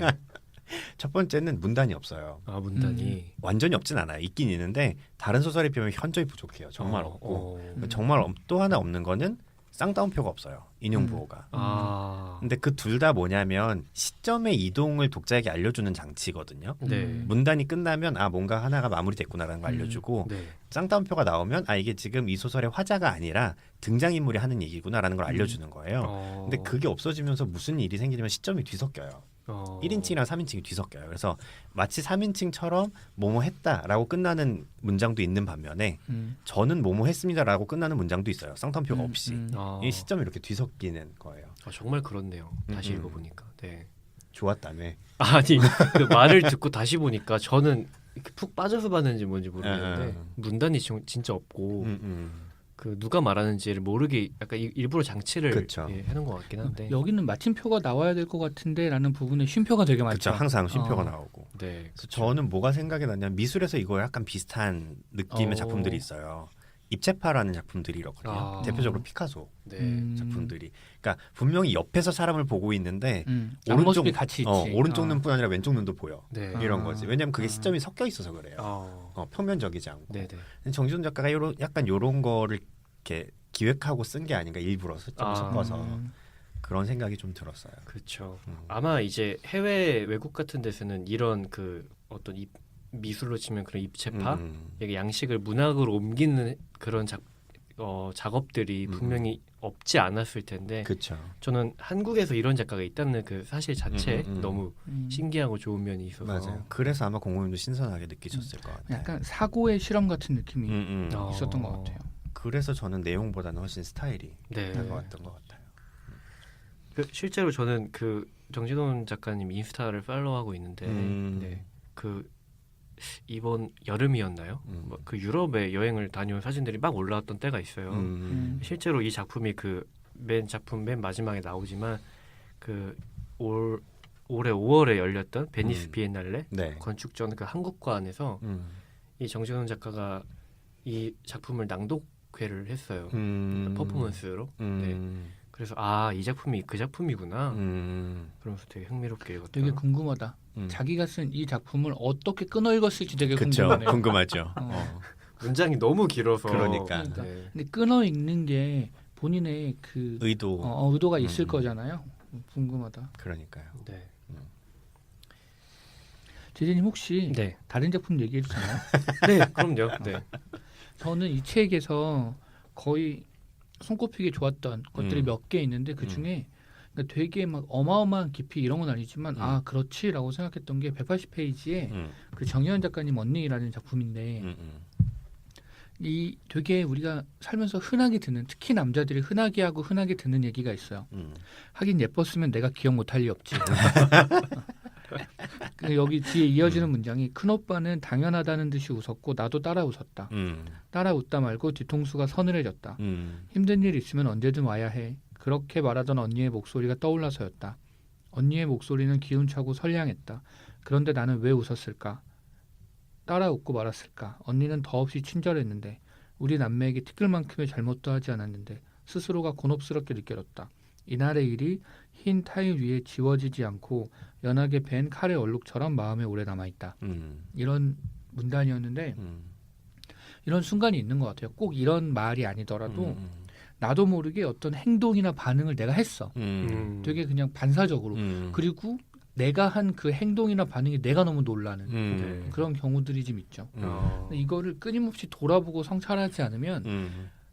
첫 번째는 문단이 없어요. 문단이 완전히 없진 않아요. 있긴 있는데 다른 소설에 비하면 현저히 부족해요. 정말 없고 정말 또 하나 없는 거는 쌍따옴표가 없어요. 인용 부호가. 근데 그 둘 다 뭐냐면 시점의 이동을 독자에게 알려주는 장치거든요. 네. 문단이 끝나면 뭔가 하나가 마무리됐구나라는 걸 알려주고 네. 쌍따옴표가 나오면 이게 지금 이 소설의 화자가 아니라 등장인물이 하는 얘기구나라는 걸 알려주는 거예요. 근데 그게 없어지면서 무슨 일이 생기냐면 시점이 뒤섞여요. 1인칭이랑 3인칭이 뒤섞여요. 그래서 마치 3인칭처럼 뭐뭐 했다라고 끝나는 문장도 있는 반면에 저는 뭐뭐 했습니다라고 끝나는 문장도 있어요. 쌍따옴표가 없이. 이 시점이 이렇게 뒤섞이는 거예요. 정말 그렇네요. 다시 읽어보니까. 네. 좋았다며. 아니 그 말을 듣고 다시 보니까 저는 이렇게 푹 빠져서 봤는지 뭔지 모르겠는데 문단이 진짜 없고 그 누가 말하는지를 모르게 약간 일부러 장치를 해놓은 것 같긴 한데 여기는 마침표가 나와야 될 것 같은데라는 부분에 쉼표가 되게 많죠. 그렇죠. 항상 쉼표가 나오고. 네. 그래서 저는 뭐가 생각이 났냐면 미술에서 이거 약간 비슷한 느낌의 작품들이 있어요. 입체파라는 작품들이 이렇거든요. 대표적으로 피카소 작품들이. 그러니까 분명히 옆에서 사람을 보고 있는데 오른쪽 같이 있지. 오른쪽 눈뿐 아니라 왼쪽 눈도 보여. 네. 이런 거지. 왜냐하면 그게 시점이 섞여 있어서 그래요. 평면적이지 않고. 네네. 정지훈 작가가 약간 이런 거를 이렇게 기획하고 쓴 게 아닌가 일부러 시점을 섞어서 그런 생각이 좀 들었어요. 그렇죠. 아마 이제 해외 외국 같은 데서는 이런 그 어떤 미술로 치면 그런 입체파, 양식을 문학으로 옮기는 그런 작업들이 분명히 없지 않았을 텐데, 그쵸. 저는 한국에서 이런 작가가 있다는 그 사실 자체에 너무 신기하고 좋은 면이 있어서 맞아요. 그래서 아마 공공님도 신선하게 느끼셨을 것 같아요. 약간 사고의 실험 같은 느낌이 있었던 것 같아요. 그래서 저는 내용보다는 훨씬 스타일이 네. 다가왔던 것 같아요. 실제로 저는 그 정진원 작가님 인스타를 팔로우하고 있는데 네, 그 이번 여름이었나요? 그 유럽에 여행을 다녀온 사진들이 막 올라왔던 때가 있어요. 실제로 이 작품이 그 작품 맨 마지막에 나오지만 그 올해 5월에 열렸던 베니스 비엔날레 네. 건축전 그 한국관에서 이 정진원 작가가 이 작품을 낭독회를 했어요. 퍼포먼스로. 네. 그래서 이 작품이 그 작품이구나. 그러면서 되게 흥미롭게 읽었다. 되게 궁금하다. 자기가 쓴 이 작품을 어떻게 끊어 읽었을지 되게 그쵸, 궁금하네요. 궁금하죠. 문장이 너무 길어서. 그러니까. 네. 근데 끊어 읽는 게 본인의 그 의도가 있을 거잖아요. 궁금하다. 그러니까요. 네. 제재님 혹시 네. 다른 작품 얘기해도 되나요? 네, 그럼요. 네. 저는 이 책에서 거의 손꼽히게 좋았던 것들이 몇 개 있는데 그 중에 그러니까 되게 막 어마어마한 깊이 이런 건 아니지만 그렇지라고 생각했던 게 180페이지에 그 정혜원 작가님 언니라는 작품인데 이 되게 우리가 살면서 흔하게 듣는 특히 남자들이 흔하게 하고 흔하게 듣는 얘기가 있어요. 하긴 예뻤으면 내가 기억 못할 리 없지. 여기 뒤에 이어지는 문장이 큰오빠는 당연하다는 듯이 웃었고 나도 따라 웃었다. 따라 웃다 말고 뒤통수가 서늘해졌다. 힘든 일 있으면 언제든 와야 해. 그렇게 말하던 언니의 목소리가 떠올라서였다. 언니의 목소리는 기운차고 선량했다. 그런데 나는 왜 웃었을까? 따라 웃고 말았을까? 언니는 더없이 친절했는데 우리 남매에게 티끌만큼의 잘못도 하지 않았는데 스스로가 곤혹스럽게 느껴졌다. 이날의 일이 흰 타일 위에 지워지지 않고 연하게 밴 칼의 얼룩처럼 마음에 오래 남아있다. 이런 문단이었는데 이런 순간이 있는 것 같아요. 꼭 이런 말이 아니더라도 나도 모르게 어떤 행동이나 반응을 내가 했어. 되게 그냥 반사적으로. 그리고 내가 한 그 행동이나 반응이 내가 너무 놀라는 그런 경우들이 좀 있죠. 근데 이거를 끊임없이 돌아보고 성찰하지 않으면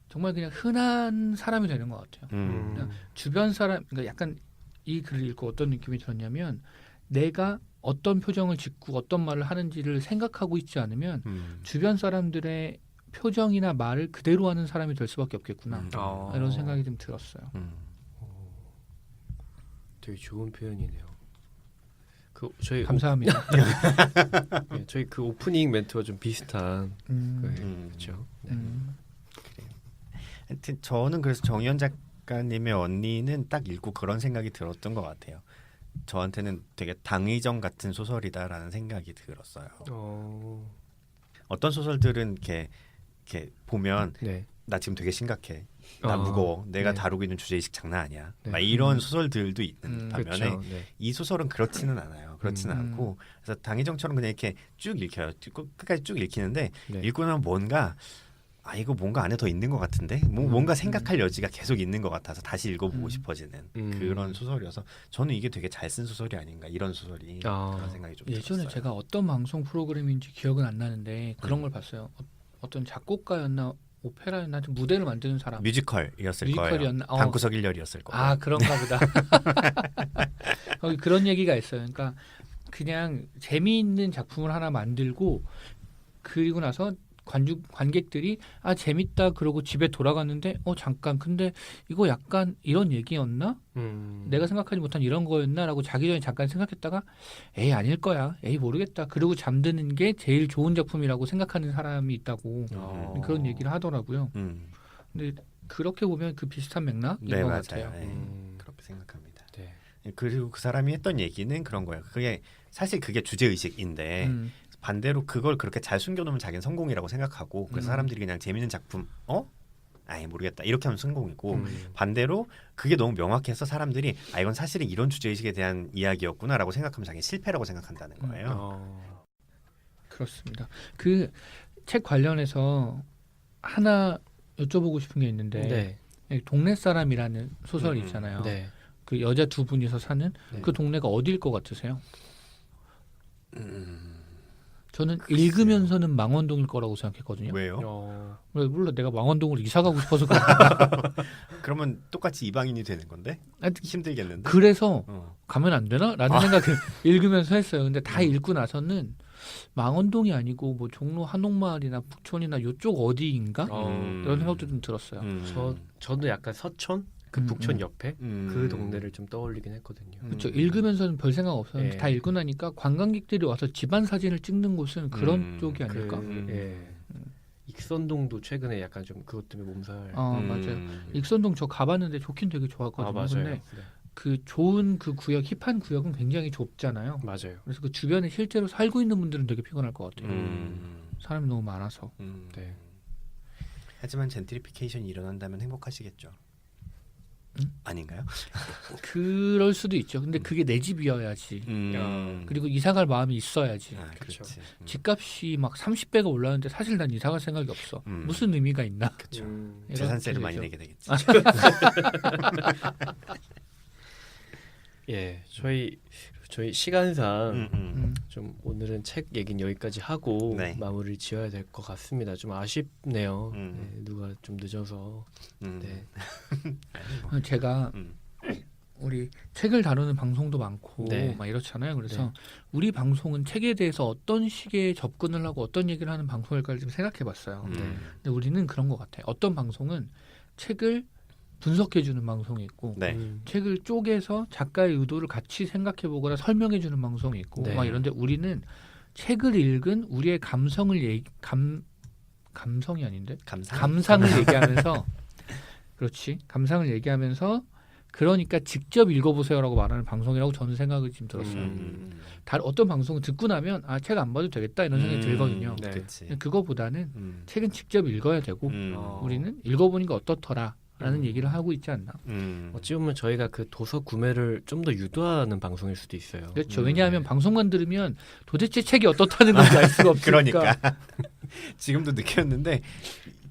정말 그냥 흔한 사람이 되는 것 같아요. 그냥 주변 사람, 그러니까 약간 이 글을 읽고 어떤 느낌이 들었냐면 내가 어떤 표정을 짓고 어떤 말을 하는지를 생각하고 있지 않으면 주변 사람들의 표정이나 말을 그대로 하는 사람이 될 수밖에 없겠구나. 이런 생각이 좀 들었어요. 되게 좋은 표현이네요. 저희 감사합니다. 네, 저희 그 오프닝 멘트와 좀 비슷한 그렇죠. 네. 하여튼 저는 그래서 정희연 작가님의 언니는 딱 읽고 그런 생각이 들었던 것 같아요. 저한테는 되게 당의정 같은 소설이다라는 생각이 들었어요. 어떤 소설들은 이렇게 보면 네. 나 지금 되게 심각해. 나 무거워. 내가 네. 다루고 있는 주제의식 장난 아니야. 네. 막 이런 소설들도 있는 반면에 그렇죠. 네. 이 소설은 그렇지는 않아요. 그렇지는 않고 그래서 당의정처럼 그냥 이렇게 쭉 읽혀요. 끝까지 쭉 읽히는데 네. 읽고 나면 뭔가 이거 뭔가 안에 더 있는 것 같은데 뭔가 생각할 여지가 계속 있는 것 같아서 다시 읽어보고 싶어지는 그런 소설이어서 저는 이게 되게 잘 쓴 소설이 아닌가 이런 소설이 그런 생각이 좀 예전에 들었어요. 제가 어떤 방송 프로그램인지 기억은 안 나는데 그런 걸 봤어요. 어떤 작곡가였나 오페라였나 좀 무대를 만드는 사람 뮤지컬이었을 뮤지컬이었나? 거예요. 방구석 일렬이었을 거예요. 그런가 보다. 거기 그런 얘기가 있어요. 그러니까 그냥 재미있는 작품을 하나 만들고 그리고 나서 관객들이 재밌다 그러고 집에 돌아갔는데 잠깐 근데 이거 약간 이런 얘기였나? 내가 생각하지 못한 이런 거였나라고 자기 전에 잠깐 생각했다가 에이 아닐 거야. 에이 모르겠다. 그리고 잠드는 게 제일 좋은 작품이라고 생각하는 사람이 있다고 그런 얘기를 하더라고요. 근데 그렇게 보면 그 비슷한 맥락인 것 맞아요. 같아요. 그렇게 생각합니다. 네. 그리고 그 사람이 했던 얘기는 그런 거예요. 그게 사실 그게 주제의식인데 반대로 그걸 그렇게 잘 숨겨놓으면 자기는 성공이라고 생각하고 그래서 사람들이 그냥 재밌는 작품 모르겠다 이렇게 하면 성공이고 반대로 그게 너무 명확해서 사람들이 이건 사실은 이런 주제의식에 대한 이야기였구나라고 생각하면 자기는 실패라고 생각한다는 거예요. 그렇습니다. 그 책 관련해서 하나 여쭤보고 싶은 게 있는데 동네 사람이라는 소설이 있잖아요. 네. 그 여자 두 분이서 사는 그 동네가 어디일 것 같으세요? 저는 읽으면서는 망원동일 거라고 생각했거든요. 왜요? 물론 내가 망원동으로 이사 가고 싶어서 그래. 그러면 똑같이 이방인이 되는 건데 힘들겠는데. 그래서 가면 안 되나? 라는 생각을 읽으면서 했어요. 근데 다 읽고 나서는 망원동이 아니고 뭐 종로 한옥마을이나 북촌이나 요쪽 어디인가? 이런 생각도 좀 들었어요. 저도 약간 서촌? 그 북촌 옆에 음. 그 동네를 좀 떠올리긴 했거든요. 그렇죠. 읽으면서는 별 생각 없었는데 예. 다 읽고 나니까 관광객들이 와서 집안 사진을 찍는 곳은 그런 음. 쪽이 아닐까? 예. 익선동도 최근에 약간 좀 그것 때문에 몸살. 맞아요. 익선동 저 가봤는데 좋긴 되게 좋았거든요. 맞아요. 근데 네. 그 좋은 그 구역, 힙한 구역은 굉장히 좁잖아요. 맞아요. 그래서 그 주변에 실제로 살고 있는 분들은 되게 피곤할 것 같아요. 음. 사람이 너무 많아서. 네. 하지만 젠트리피케이션이 일어난다면 행복하시겠죠. 아닌가요? 그럴 수도 있죠. 근데 그게 내 집이어야지. 그리고 이사갈 마음이 있어야지. 아, 그쵸. 그렇지. 집값이 막 30배가 올랐는데 사실 난 이사갈 생각이 없어. 무슨 의미가 있나? 그렇죠. 이런 재산세를 많이 소리죠. 내게 되겠지. 예, 저희 시간상 음. 좀 오늘은 책 얘기는 여기까지 하고 네. 마무리를 지어야 될 것 같습니다. 좀 아쉽네요. 음. 네, 누가 좀 늦어서. 네. 제가 음. 우리 책을 다루는 방송도 많고 네. 막 이렇잖아요. 그래서 네. 우리 방송은 책에 대해서 어떤 식의 접근을 하고 어떤 얘기를 하는 방송일까를 좀 생각해봤어요. 네. 근데 우리는 그런 것 같아요. 어떤 방송은 책을 분석해주는 방송이 있고 네. 책을 쪼개서 작가의 의도를 같이 생각해보거나 설명해주는 방송이 있고 네. 막 이런데 우리는 책을 읽은 우리의 감성을 감성이 아닌데 감상을 얘기하면서 그렇지 감상을 얘기하면서 그러니까 직접 읽어보세요라고 말하는 방송이라고 저는 생각이 지금 들었어요. 어떤 방송은 듣고 나면 아, 책 안 봐도 되겠다 이런 생각이 들거든요. 네. 그렇지. 그거보다는 책은 직접 읽어야 되고 우리는 읽어보니까 어떻더라 라는 얘기를 하고 있지 않나. 어찌 보면 저희가 그 도서 구매를 좀 더 유도하는 방송일 수도 있어요. 그렇죠. 왜냐하면 방송만 들으면 도대체 책이 어떻다는 건지 알 수가 없으니까. 그러니까 지금도 느꼈는데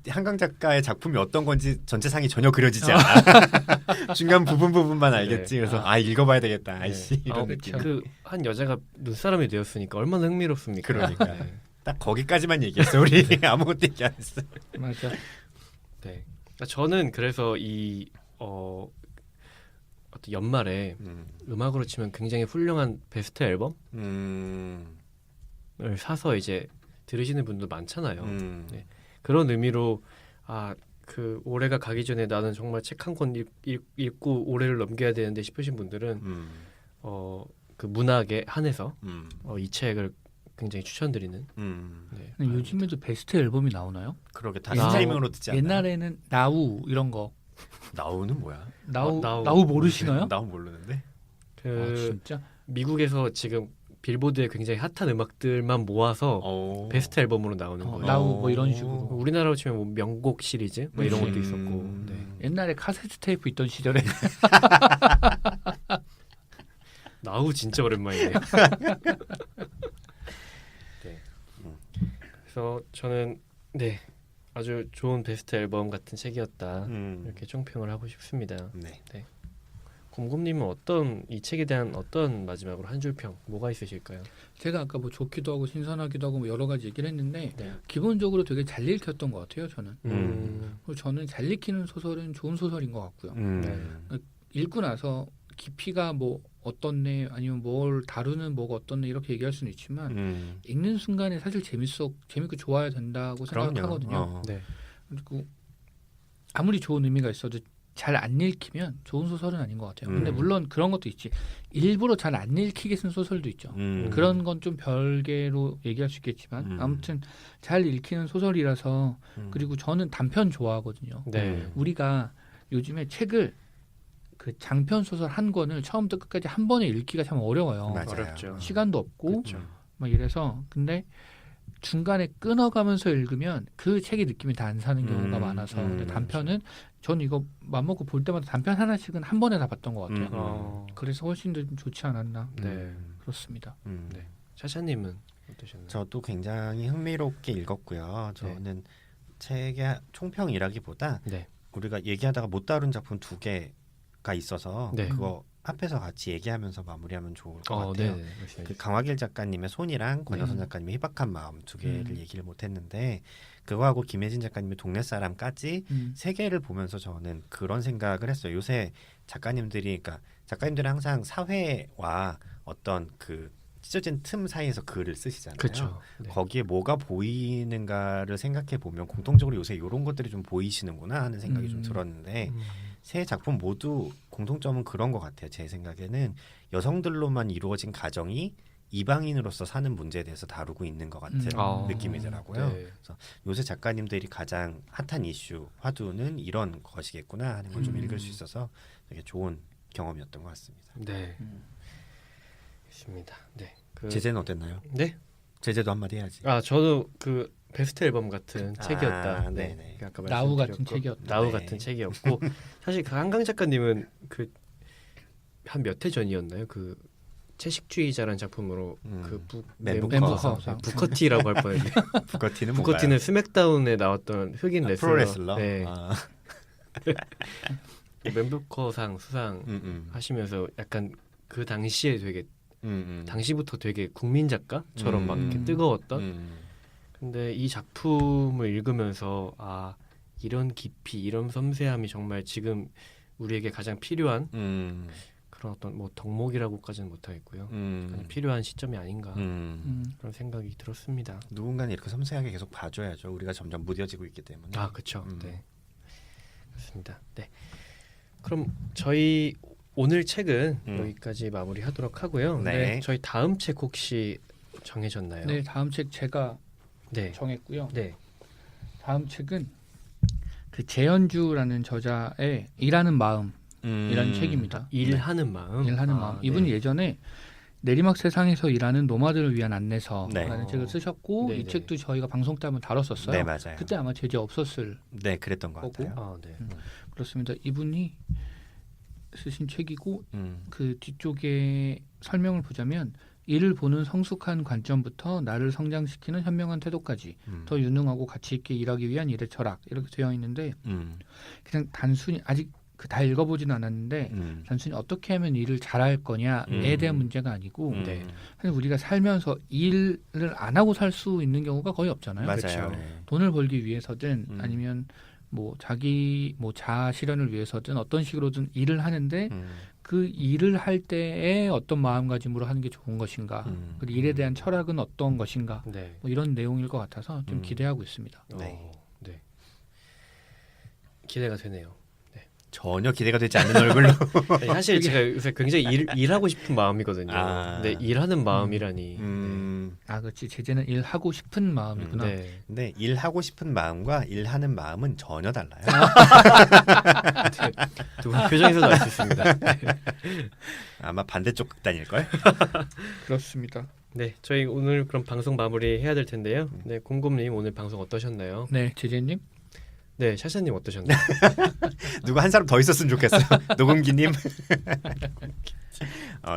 한강 작가의 작품이 어떤 건지 전체상이 전혀 그려지지 않아. 중간 부분만 알겠지. 그래서 읽어봐야 되겠다. 아이씨 이런 느낌. 그렇죠. 한 여자가 눈사람이 되었으니까 얼마나 흥미롭습니까? 그러니까. 네. 딱 거기까지만 얘기했어. 우리 아무것도 얘기 안 했어. 맞아. 네. 저는 그래서 이 어떤 연말에 음악으로 치면 굉장히 훌륭한 베스트 앨범을 사서 이제 들으시는 분도 많잖아요. 네. 그런 의미로 그 올해가 가기 전에 나는 정말 책 한 권 읽고 올해를 넘겨야 되는데 싶으신 분들은 그 문학에 한해서 이 책을 굉장히 추천드리는. 네. 요즘에도 베스트 앨범이 나오나요? 그러게 다 스트리밍으로 듣지 않나요? 옛날에는 나우 이런 거. 나우는 뭐야? 나우 모르시나요? 나우 모르는데. 진짜? 미국에서 지금 빌보드에 굉장히 핫한 음악들만 모아서 베스트 앨범으로 나오는 거예요. 나우 뭐 이런 식으로. 우리나라로 치면 뭐 명곡 시리즈 뭐 이런 것도 있었고. 네. 옛날에 카세트 테이프 있던 시절에 나우 진짜 오랜만이네요. 네. 그래서 저는 아주 좋은 베스트 앨범 같은 책이었다 이렇게 총평을 하고 싶습니다. 네. 곰곰님은 이 책에 대한 어떤 마지막으로 한 줄 평 뭐가 있으실까요? 제가 아까 뭐 좋기도 하고 신선하기도 하고 뭐 여러 가지 얘기를 했는데 기본적으로 되게 잘 읽혔던 것 같아요. 저는. 그리고 저는 잘 읽히는 소설은 좋은 소설인 것 같고요. 읽고 나서 깊이가 뭐 어떻네 아니면 뭘 다루는 뭐가 어떻네 이렇게 얘기할 수는 있지만 읽는 순간에 사실 재밌고 좋아야 된다고 생각하거든요. 네. 그리고 아무리 좋은 의미가 있어도 잘 안 읽히면 좋은 소설은 아닌 것 같아요. 근데 물론 그런 것도 있지. 일부러 잘 안 읽히게 쓴 소설도 있죠. 그런 건 좀 별개로 얘기할 수 있겠지만 아무튼 잘 읽히는 소설이라서 그리고 저는 단편 좋아하거든요. 네. 우리가 요즘에 책을 그 장편 소설 한 권을 처음부터 끝까지 한 번에 읽기가 참 어려워요. 맞아요. 어렵죠. 시간도 없고 그렇죠. 막 이래서 근데 중간에 끊어가면서 읽으면 그 책의 느낌이 다 안 사는 경우가 많아서 근데 단편은 전 이거 맘먹고 볼 때마다 단편 하나씩은 한 번에 다 봤던 것 같아요. 그래서 훨씬 더 좀 좋지 않았나. 네. 그렇습니다. 네. 샤샤님은 어떠셨나요? 저도 굉장히 흥미롭게 읽었고요. 저는 책의 총평이라기보다 우리가 얘기하다가 못 다룬 작품 2개가 있어서 그거 앞에서 같이 얘기하면서 마무리하면 좋을 것 같아요. 그 강화길 작가님의 손이랑 권여선 작가님의 희박한 마음 2개를 얘기를 못했는데 그거하고 김혜진 작가님의 동네 사람까지 3개를 보면서 저는 그런 생각을 했어요. 요새 작가님들은 항상 사회와 어떤 그 찢어진 틈 사이에서 글을 쓰시잖아요. 그쵸. 거기에 뭐가 보이는가를 생각해 보면 공통적으로 요새 이런 것들이 좀 보이시는구나 하는 생각이 좀 들었는데 세 작품 모두 공통점은 그런 것 같아요. 제 생각에는 여성들로만 이루어진 가정이 이방인으로서 사는 문제에 대해서 다루고 있는 것 같은 느낌이더라고요. 네. 그래서 요새 작가님들이 가장 핫한 이슈, 화두는 이런 것이겠구나 하는 걸 좀 읽을 수 있어서 되게 좋은 경험이었던 것 같습니다. 네. 있습니다. 네. 제재는 어땠나요? 네. 제재도 한마디 해야지. 저도 그 베스트 앨범 같은 책이었다. 네네. 아까 나우 같은 말씀드렸고, 책이었다. 나우 네. 같은 책이었고 사실 그 한강 작가님은 그 한 몇 해 전이었나요? 그 채식주의자라는 작품으로 그 멤버커상. 부커티라고 할 뻔했는데 부커티는 뭔가요? 부커티는 스맥다운에 나왔던 흑인 레슬러. 프로레슬러. 네. 멤버커상 수상 하시면서 약간 그 당시에 되게 당시부터 되게 국민 작가처럼 막 이렇게 뜨거웠던. 근데 이 작품을 읽으면서 이런 깊이, 이런 섬세함이 정말 지금 우리에게 가장 필요한 그런 어떤 뭐 덕목이라고까지는 못하겠고요. 가장 필요한 시점이 아닌가 그런 생각이 들었습니다. 누군가는 이렇게 섬세하게 계속 봐줘야죠. 우리가 점점 무뎌지고 있기 때문에. 그렇죠. 네, 그렇습니다. 네, 그럼 저희 오늘 책은 여기까지 마무리하도록 하고요. 네. 저희 다음 책 혹시 정해졌나요? 네, 다음 책 제가 네. 정했고요. 네. 다음 책은 그 재현주라는 저자의 일하는 마음이라는 책입니다. 일하는 마음. 일하는 마음. 이분이 네. 예전에 내리막 세상에서 일하는 노마드를 위한 안내서라는 네. 책을 쓰셨고 네네. 이 책도 저희가 방송 때 한번 다뤘었어요. 네, 맞아요. 그때 아마 제재 없었을 네, 그랬던 것 거고. 같아요. 네. 그렇습니다. 이분이 쓰신 책이고 음. 그 뒤쪽에 설명을 보자면 이를 보는 성숙한 관점부터 나를 성장시키는 현명한 태도까지 더 유능하고 가치 있게 일하기 위한 일의 철학 이렇게 되어 있는데 그냥 단순히 아직 다 읽어보지는 않았는데 단순히 어떻게 하면 일을 잘할 거냐에 대한 문제가 아니고 사실 우리가 살면서 일을 안 하고 살 수 있는 경우가 거의 없잖아요. 맞아요. 그렇죠? 네. 돈을 벌기 위해서든 아니면 뭐 자기 뭐 자아 실현을 위해서든 어떤 식으로든 일을 하는데 그 일을 할 때에 어떤 마음가짐으로 하는 게 좋은 것인가 그리고 일에 대한 철학은 어떤 것인가 네. 뭐 이런 내용일 것 같아서 좀 기대하고 있습니다. 네. 네. 기대가 되네요. 전혀 기대가 되지 않는 얼굴로. 아니, 사실 제가 요새 굉장히 일하고 싶은 마음이거든요. 근데 일하는 마음이라니. 그렇지. 제재는 일하고 싶은 마음이구나. 네. 근데 일하고 싶은 마음과 일하는 마음은 전혀 달라요. 두 분 표정에서도 알 수 있습니다. 아마 반대쪽 극단일걸? 그렇습니다. 네, 저희 오늘 그럼 방송 마무리 해야 될 텐데요. 네, 곰곰님 오늘 방송 어떠셨나요? 네, 제재님. 네, 샤샤님 어떠셨나요? 누가 한 사람 더 있었으면 좋겠어요. 노금기님.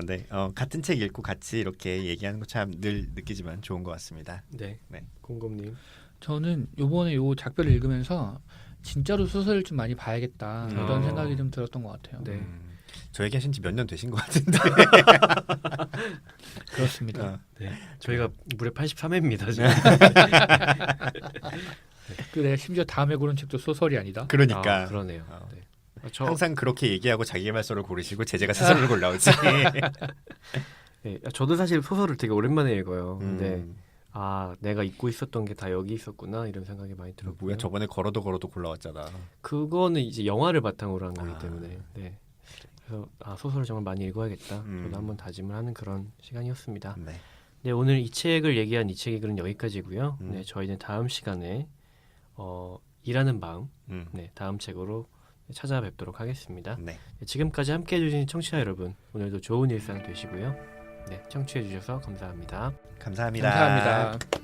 네. 같은 책 읽고 같이 이렇게 얘기하는 거 참 늘 느끼지만 좋은 것 같습니다. 네, 네. 곰곰님. 저는 요번에 요 작별을 읽으면서 진짜로 소설을 좀 많이 봐야겠다 이런 생각이 좀 들었던 것 같아요. 네. 저 얘기하신 지 몇 년 되신 것 같은데. 그렇습니다. 네, 저희가 무려 83회입니다 지금. 그래 심지어 다음에 고른 책도 소설이 아니다. 그러니까. 그러네요. 네. 항상 그렇게 얘기하고 자기계발서를 고르시고 제재가 스스로를 골라오지. 네, 저도 사실 소설을 되게 오랜만에 읽어요. 근데 내가 잊고 있었던 게 다 여기 있었구나 이런 생각이 많이 들었고요. 뭐야 저번에 걸어도 골라왔잖아. 그거는 이제 영화를 바탕으로 한 거기 때문에. 네. 그래서 소설을 정말 많이 읽어야겠다. 저도 한번 다짐을 하는 그런 시간이었습니다. 네. 네, 오늘 이 책을 얘기한 이 책의 글은 여기까지고요. 네, 저희는 다음 시간에 일하는 마음, 네, 다음 책으로 찾아뵙도록 하겠습니다. 네. 네, 지금까지 함께해 주신 청취자 여러분, 오늘도 좋은 일상 되시고요. 네, 청취해 주셔서 감사합니다. 감사합니다. 감사합니다.